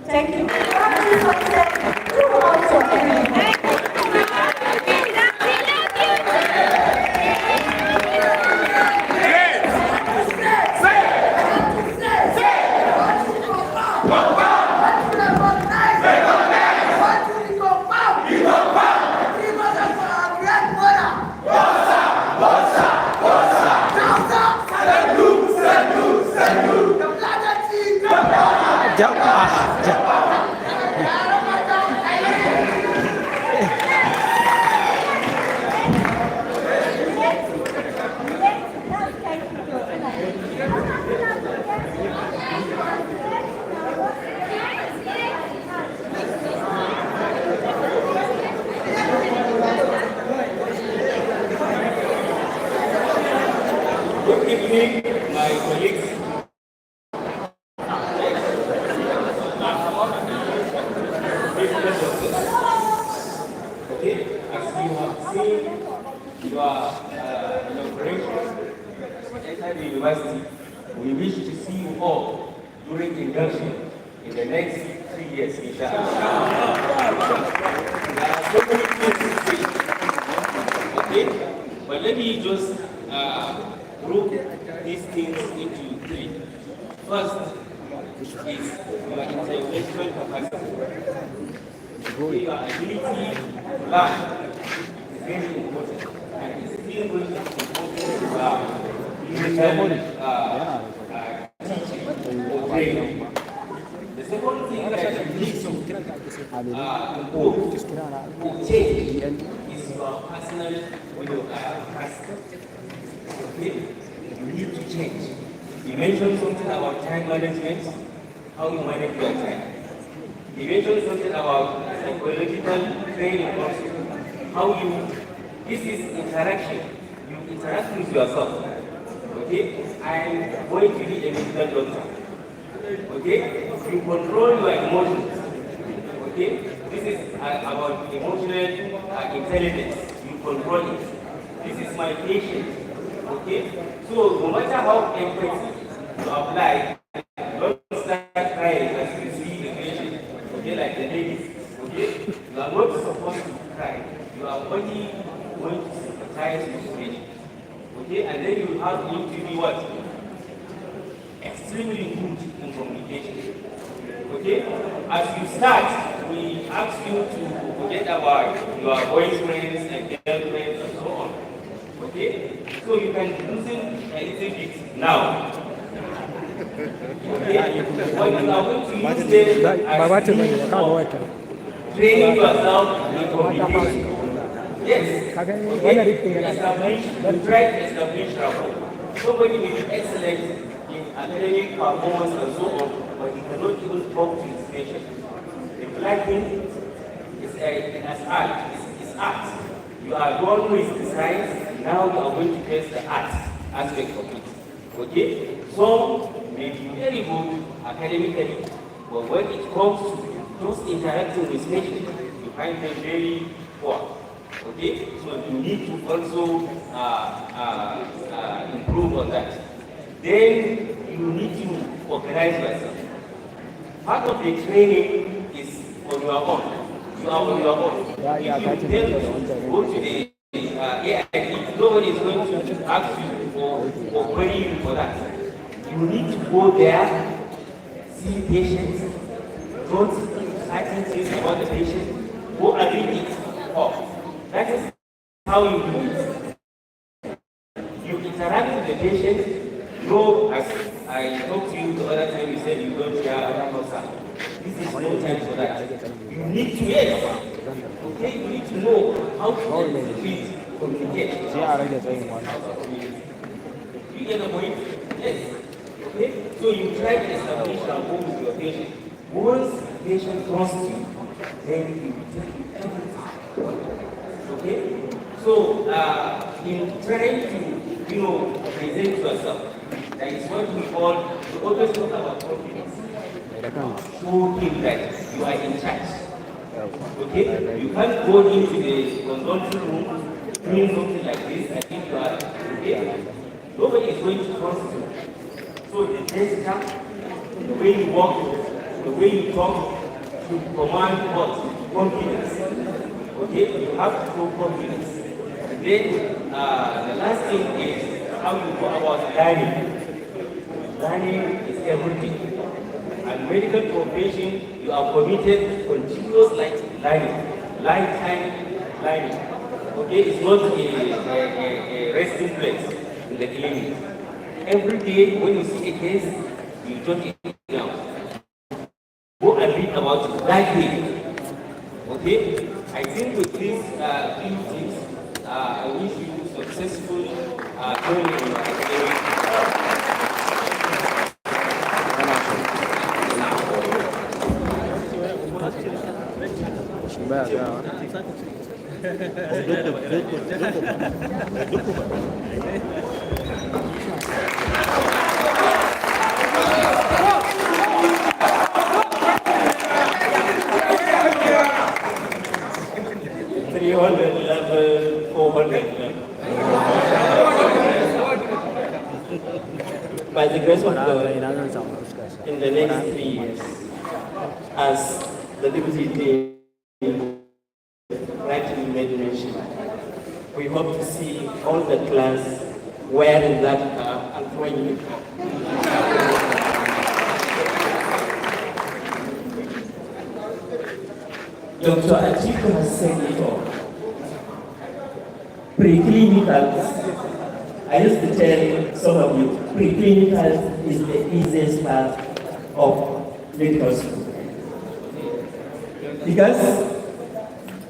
Thank you. Good evening, my colleagues. Okay, as you have seen your inauguration at the university, we wish to see you all during induction in the next 3 years, inshallah. There are so many things to say, okay? But let me just group these things into 3. First is your intellectual capacity. Your ability to learn is very important, and it's still going to be important teaching or training. The second thing that you need to change is your personal capacity. Okay? You need to change. You mentioned something about time management, how you manage your time. You mentioned something about psychological training also. How you, this is interaction. You interact with yourself. Okay? I am going to be a medical doctor. Okay? You control your emotions. Okay? This is about emotional intelligence. You control it. This is my patient. Okay? So no matter how empathy you apply, don't start crying as you see the patient. Okay, like the ladies. Okay? You are not supposed to cry. You are only going to sympathize with the patient. Okay? And then you have to be what? Extremely good in communication. Okay? As you start, we ask you to forget about your boyfriends and girlfriends and so on. Okay? So you can listen a little bit now. Okay? But you are going to use them as means of training yourself in communication. Yes. Okay? You try to establish rapport. Somebody may be excellent in academic performance and so on, but he cannot even talk to his patient. The black thing is as art. It's art. You are born with the science, now you are going to face the art aspect of it. Okay? Some may be very good academically, but when it comes to just interacting with patients, you find them very poor. Okay? So you need to also improve on that. Then you need to organize yourself. Part of the training is on your own. You are on your own. If you tell to go to the AID, nobody is going to ask you or query you for that. You need to go there, see patients, don't certain things about the patient, go and read it off. That is how you do it. You interact with the patient. No, as I talked to you the other time, you said you don't share other concern. This is no time for that. You need to, yes. Okay, you need to know how to communicate. You get the point? Yes. Okay? So you try to establish rapport with your patient. Once the patient trusts you, then you tell you everything. Okay? So in trying to, present yourself, that is what we call, we always talk about confidence. Show him that you are in charge. Okay? You can't go into the consulting room doing something like this and think you are okay. Nobody is going to trust you. So the gesture, the way you walk, the way you talk, you command what? Confidence. Okay? You have to show confidence. And then the last thing is how you go about learning. Learning is everything. And medical profession, you are committed to continuous learning, lifetime learning. Okay, it's not a resting place in the clinic. Every day when you see a case, you jot it down. Go and read about it that day. Okay, I think with these few things, I wish you successful training in your academic. Level 400 level. By the grace of God, in the next 3 years, as the Deputy Dean rightly made mention, we hope to see all the class wearing that cap and throwing uniform. Dr. Atiku has said it all. Preclinicals, I used to tell some of you, preclinicals is the easiest part of medical school. Because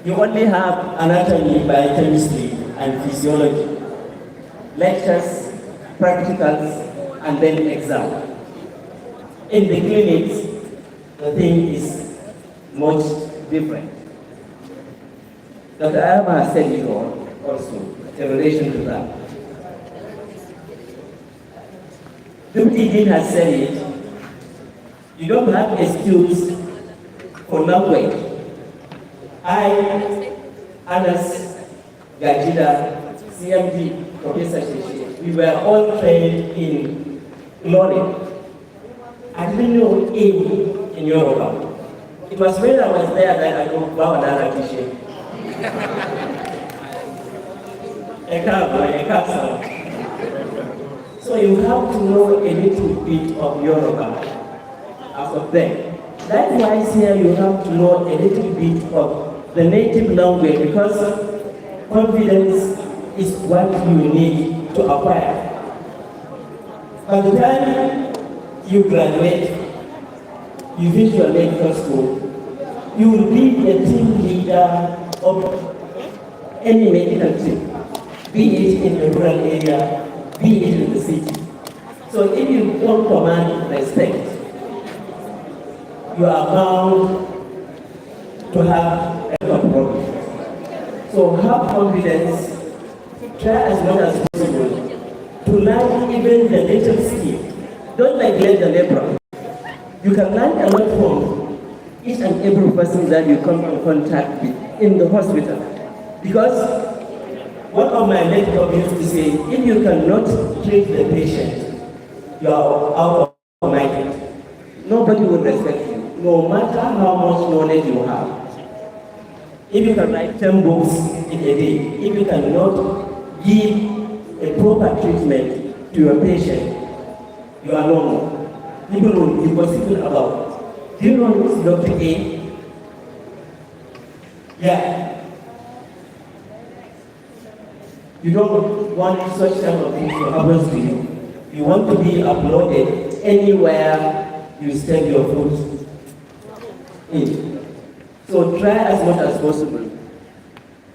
you only have anatomy, biochemistry, and physiology, lectures, practicals, and then exam. In the clinics, the thing is much different. Dr. Ayama has said it all also in relation to that. Deputy Dean has said it. You don't have excuse for language. I, Anas, Gajida, CMD, Professor Shishi, we were all trained in glory. I didn't know A in Yoruba. It was when I was there that I know Bawadara Kishi. So you have to know a little bit of Yoruba as of then. That's why here you have to know a little bit of the native language, because confidence is what you need to acquire. By the time you graduate, you finish your medical school, you will be a team leader of any medical team, be it in the rural area, be it in the city. So if you don't command respect, you are bound to have a problem. So have confidence, try as much as possible to learn even the little skill. Don't neglect the leper. You can learn a lot from each and every person that you come in contact with in the hospital. Because one of my mentors used to say, if you cannot treat the patient, you are out of mind. Nobody will respect you, no matter how much knowledge you have. If you can write 10 books in a day, if you cannot give a proper treatment to your patient, you are normal. People will be gossiping about. Do you know who's Dr. A? Yeah. You don't want such kind of things to happen to you. You want to be uploaded anywhere you step your foot in. So try as much as possible.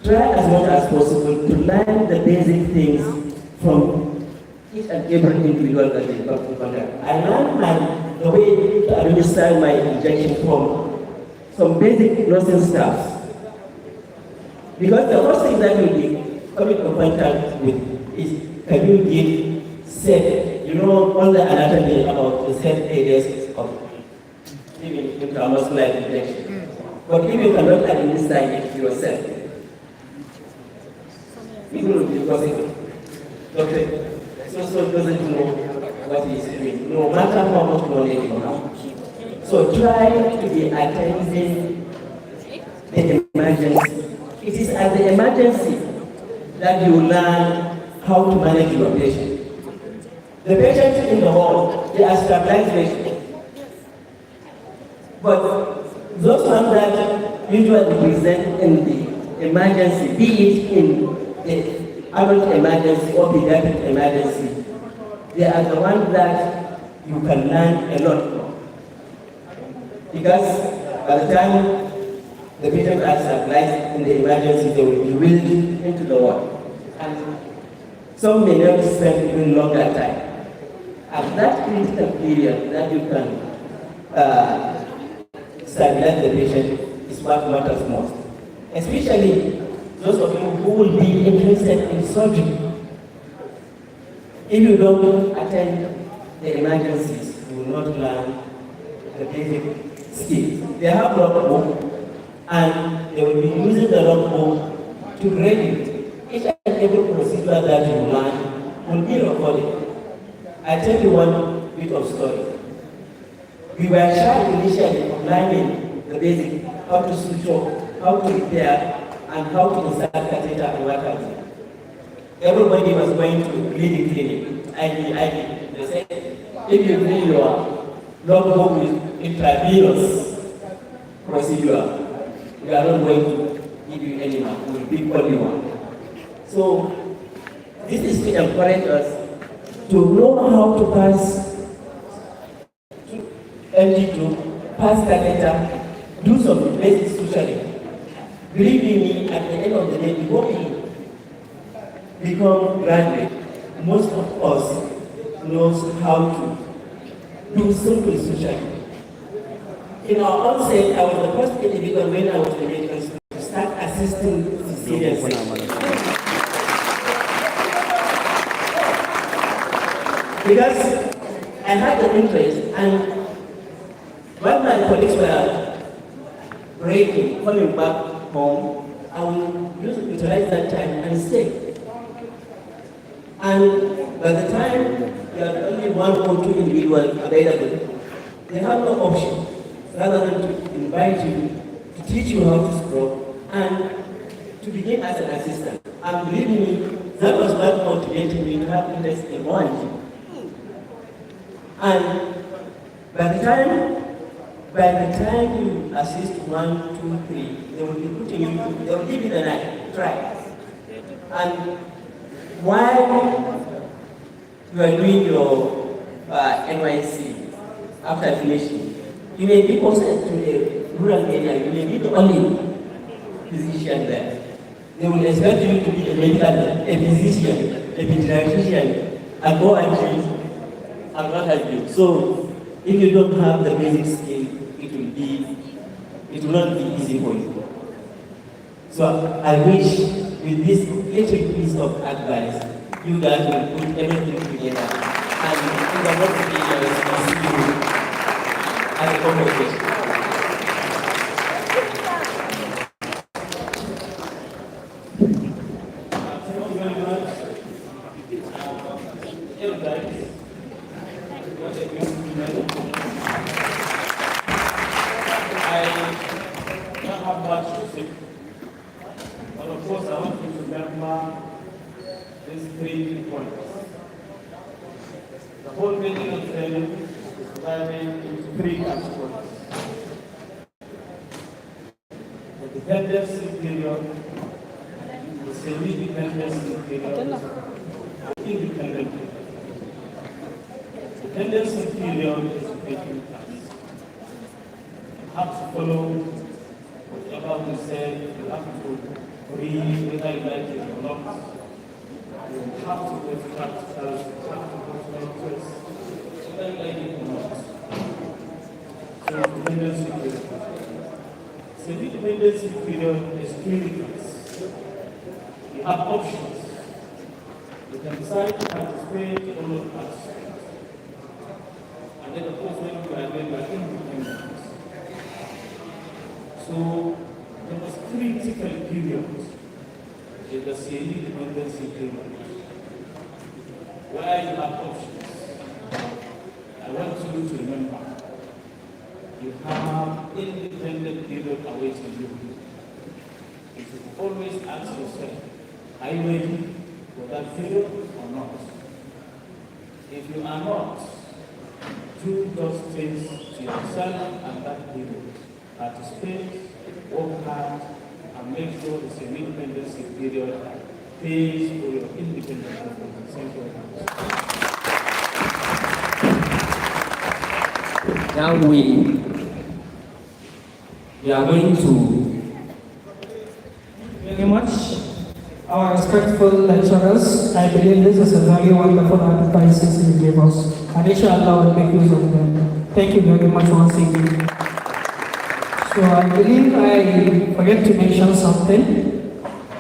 Try as much as possible to learn the basic things from each and every individual that you come to contact. I learned the way to administer my injection from some basic nursing staff. Because the first thing that will be coming in contact with is, can you give set, all the anatomy about the set areas of giving intramuscular injection. But if you cannot administer it yourself, it will be possible. Doctor, so doesn't know what he is doing, no matter how much knowledge you have. So try to be attending the emergency. It is at the emergency that you learn how to manage your patient. The patients in the hall, they are stabilized patients. But those ones that usually present in the emergency, be it in the adult emergency or pediatric emergency, they are the ones that you can learn a lot from. Because by the time the patients are stabilized in the emergency, they will be wheeled into the ward. And some may not spend even longer time. At that critical period that you can stabilize the patient is what matters most. Especially those of you who will be interested in surgery. If you don't attend the emergencies, you will not learn the basic skills. They have logbook, and they will be using the logbook to grade it. Each and every procedure that you learn will be recorded. I tell you one bit of story. We were shy initially of learning the basic, how to suture, how to repair, and how to insert catheter and what have you. Everybody was going to bleeding clinic, IV. They said, if you bring your logbook with intravenous procedure, we are not going to give you any one, we will pick only one. So, this is to encourage us to know how to pass MD2, pass catheter, do some basic suturing. Believe me, at the end of the day, before we become graduate, most of us knows how to do simple suturing. In our onset, I was the first individual when I was in medical school to start assisting cesarean sections. Because I had the interest, and when my colleagues were breaking, coming back home, I would utilize that time and stay. And by the time there are only one or two individuals available, they have no option rather than to invite you, to teach you how to scrub, and to begin as an assistant. And believe me, that was what motivated me to have interest in one. And by the time you assist 1, 2, 3, they will be putting you, they will give you the night, try. And while you are doing your NYC, after finishing, you may be posted to a rural area, you may be the only physician there. They will expect you to be a physician, a pediatrician, and go and treat and what have you. So if you don't have the basic skill, it will not be easy for you. So I wish with this little piece of advice, you guys will put everything together and you are not to be your responsibility as a congregation. Thank you very much. Erudites. I don't have much to say, but of course I want you to remember these 3 points. The whole meaning of training is divided into 3 categories. The dependency period, the semi-dependency period, and independent period. The dependency period is taking place. You have to follow whatever we say, you have to read whether you like it or not. You have to go to practicals, you have to go to lectures, whether you like it or not. So dependency period. So the dependency period is clinicals. You have options. You can decide to participate or not participate. And then of course when you are doing your independence. So the most critical period is the semi-dependency period, where you have options. I want you to remember, you have independent period awaiting you. You should always ask yourself, are you ready for that period or not? If you are not, do those things to yourself and that period. Participate, work hard, and make sure the semi-dependency period pays for your independent efforts. Thank you very much. Now we are going to Very much. Our respectful lecturers, I believe this is a very wonderful advices you gave us. And inshallah we'll make use of them. Thank you very much once again. So I believe I forget to mention something.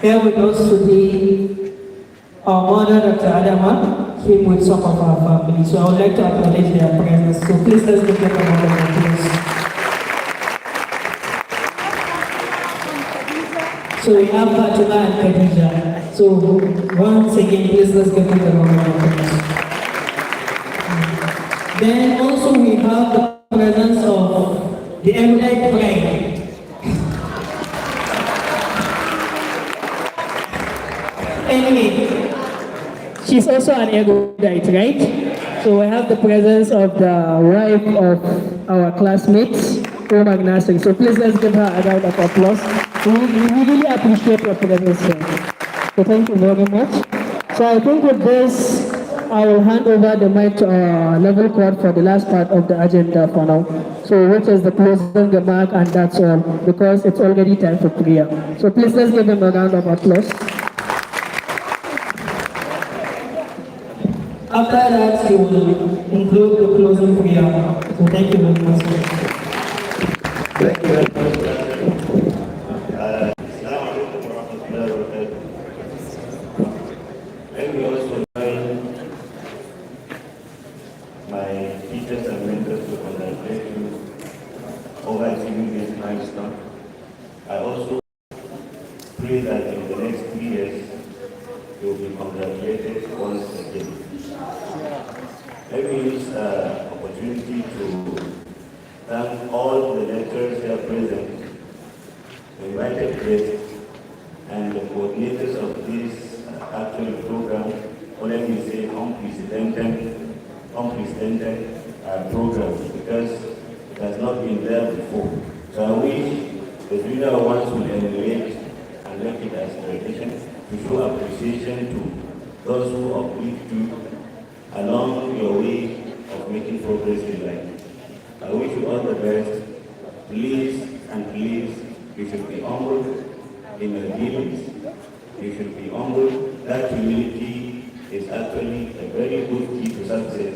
Here with us today, our mother, Dr. Adama, came with some of our family. So I would like to acknowledge their presence. So please let's give them a round of applause. So we have Fatima and Khadija. So once again, please let's give them a round of applause. Then also we have the presence of the Erudite bride. Anyway, she's also an Erudite, right? So we have the presence of the wife of our classmates, Omar Nasser. So please let's give her a round of applause. We really appreciate your presence here. So thank you very much. So I think with this, I will hand over the mic to our level court for the last part of the agenda for now. So which is the closing remark, and that's all, because it's already time for prayer. So please let's give him a round of applause. After that, he will include the closing prayer. So thank you very much. Thank you very much. Let me also join my teachers and mentors to congratulate you over achieving this milestone. I also pray that in the next 3 years, you will be congratulated once again. Let me use the opportunity to thank all the lecturers here present, the invited guests, and the coordinators of this actual program, or let me say unprecedented program, because it has not been there before. So I wish the junior ones will emulate and make it as a tradition to show appreciation to those who uplift you along your way of making progress in life. I wish you all the best. Please, you should be humble in your dealings. You should be humble. That humility is actually a very good key to success.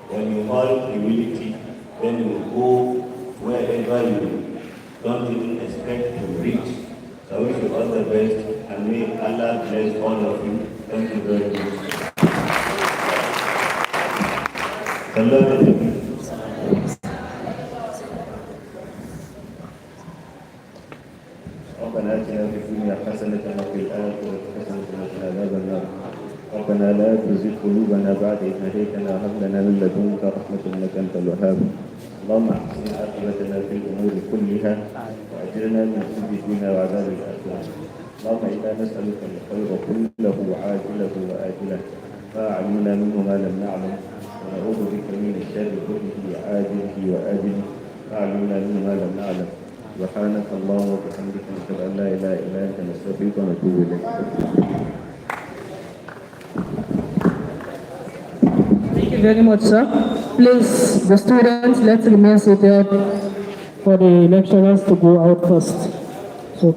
When you hold humility, then you will go wherever you don't even expect to reach. So I wish you all the best, and may Allah bless all of you. Thank you very much. ربنا آتنا في الدنيا حسنة وفي الآخرة حسنة وقنا عذاب النار. ربنا لا تزغ قلوبنا بعد إذ هديتنا وهب لنا من لدنك رحمة إنك أنت الوهاب. اللهم احسن عاقبتنا في الأمور كلها وأجرنا من خزي الدنيا وعذاب الآخرة. اللهم إنا نسألك الخير كله عاجله وآجله ما علمنا منه ما لم نعلم، ونعوذ بك من الشر كله عاجله وآجله ما علمنا منه ما لم نعلم. سبحانك اللهم وبحمدك نشهد ان لا اله الا انت نستغفرك ونتوب اليك. Thank you very much, sir. Please, the students, let's remain seated for the lecturers to go out first. So.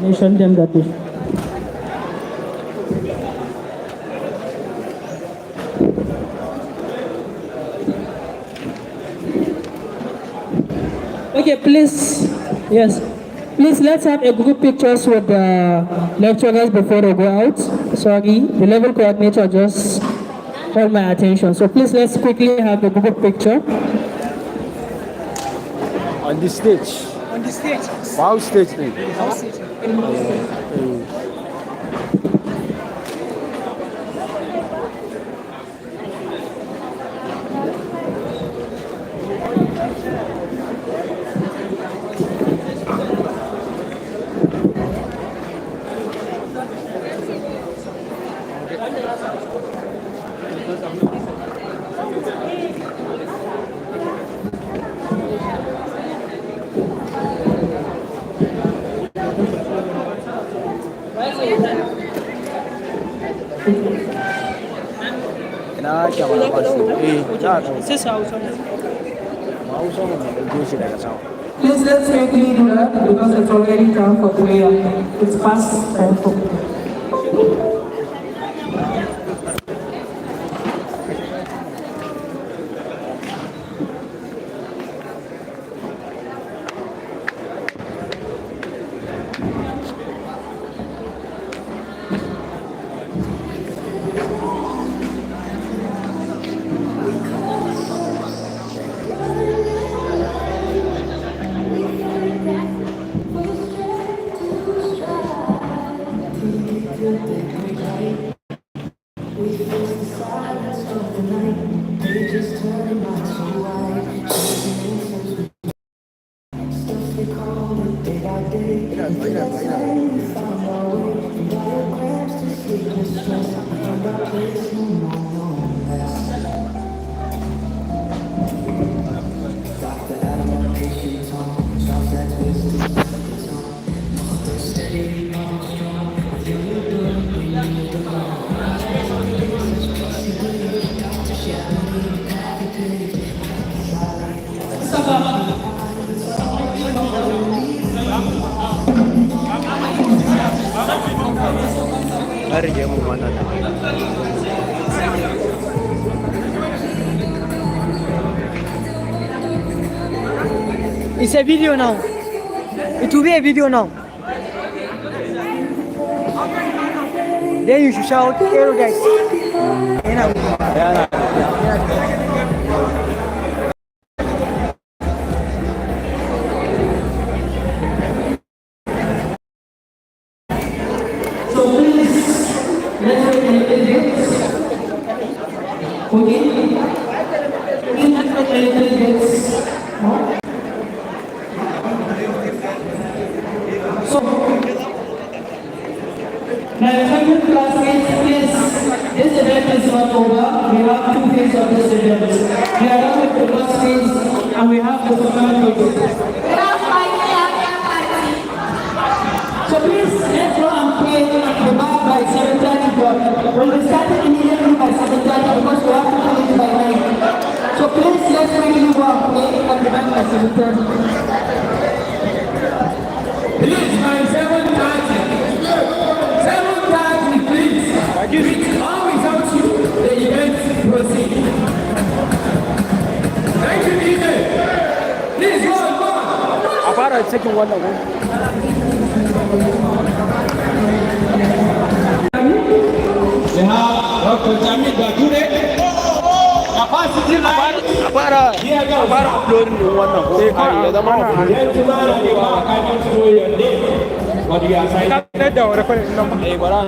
Mention them that way. Okay, please, yes. Please, let's have a group pictures with the lecturers before they go out. sorry, the level coordinator just called my attention. So please let's quickly have a group picture. On the stage. On the stage. Wow, stage name. Ina kyamara ba su. Za a kawo. Sai su hau sama. Ma hau sama mai ɗauke shi daga sama. Please let's quickly do that because it's already time for prayer. It's past 4. It's a video now. It will be a video now. Then you should shout Erudites. So please, let's take a little bit. Okay? Please let's take a little bit. So, my fellow classmates, please, this event is not over. We have 2 days of this event. We are done with the first phase and we have the second phase. So please, let's go and pray the back by 7:30. When we start immediately by 7:30 because we have to finish by 9. So please, let's quickly go and pray at the back by 7:30. Please, by 7:30. 7:30, please. With or without you, the event proceeds. Thank you, DJ. Please, go on. A fara cikin wannan wani. We have Dr. Jamil Bature. Capacity line. A fara uploading din wannan. Sai kawai ya zama uploading. Gentlemen, you are coming through your name. What you are saying? Da wani kwanin nan ba. Bara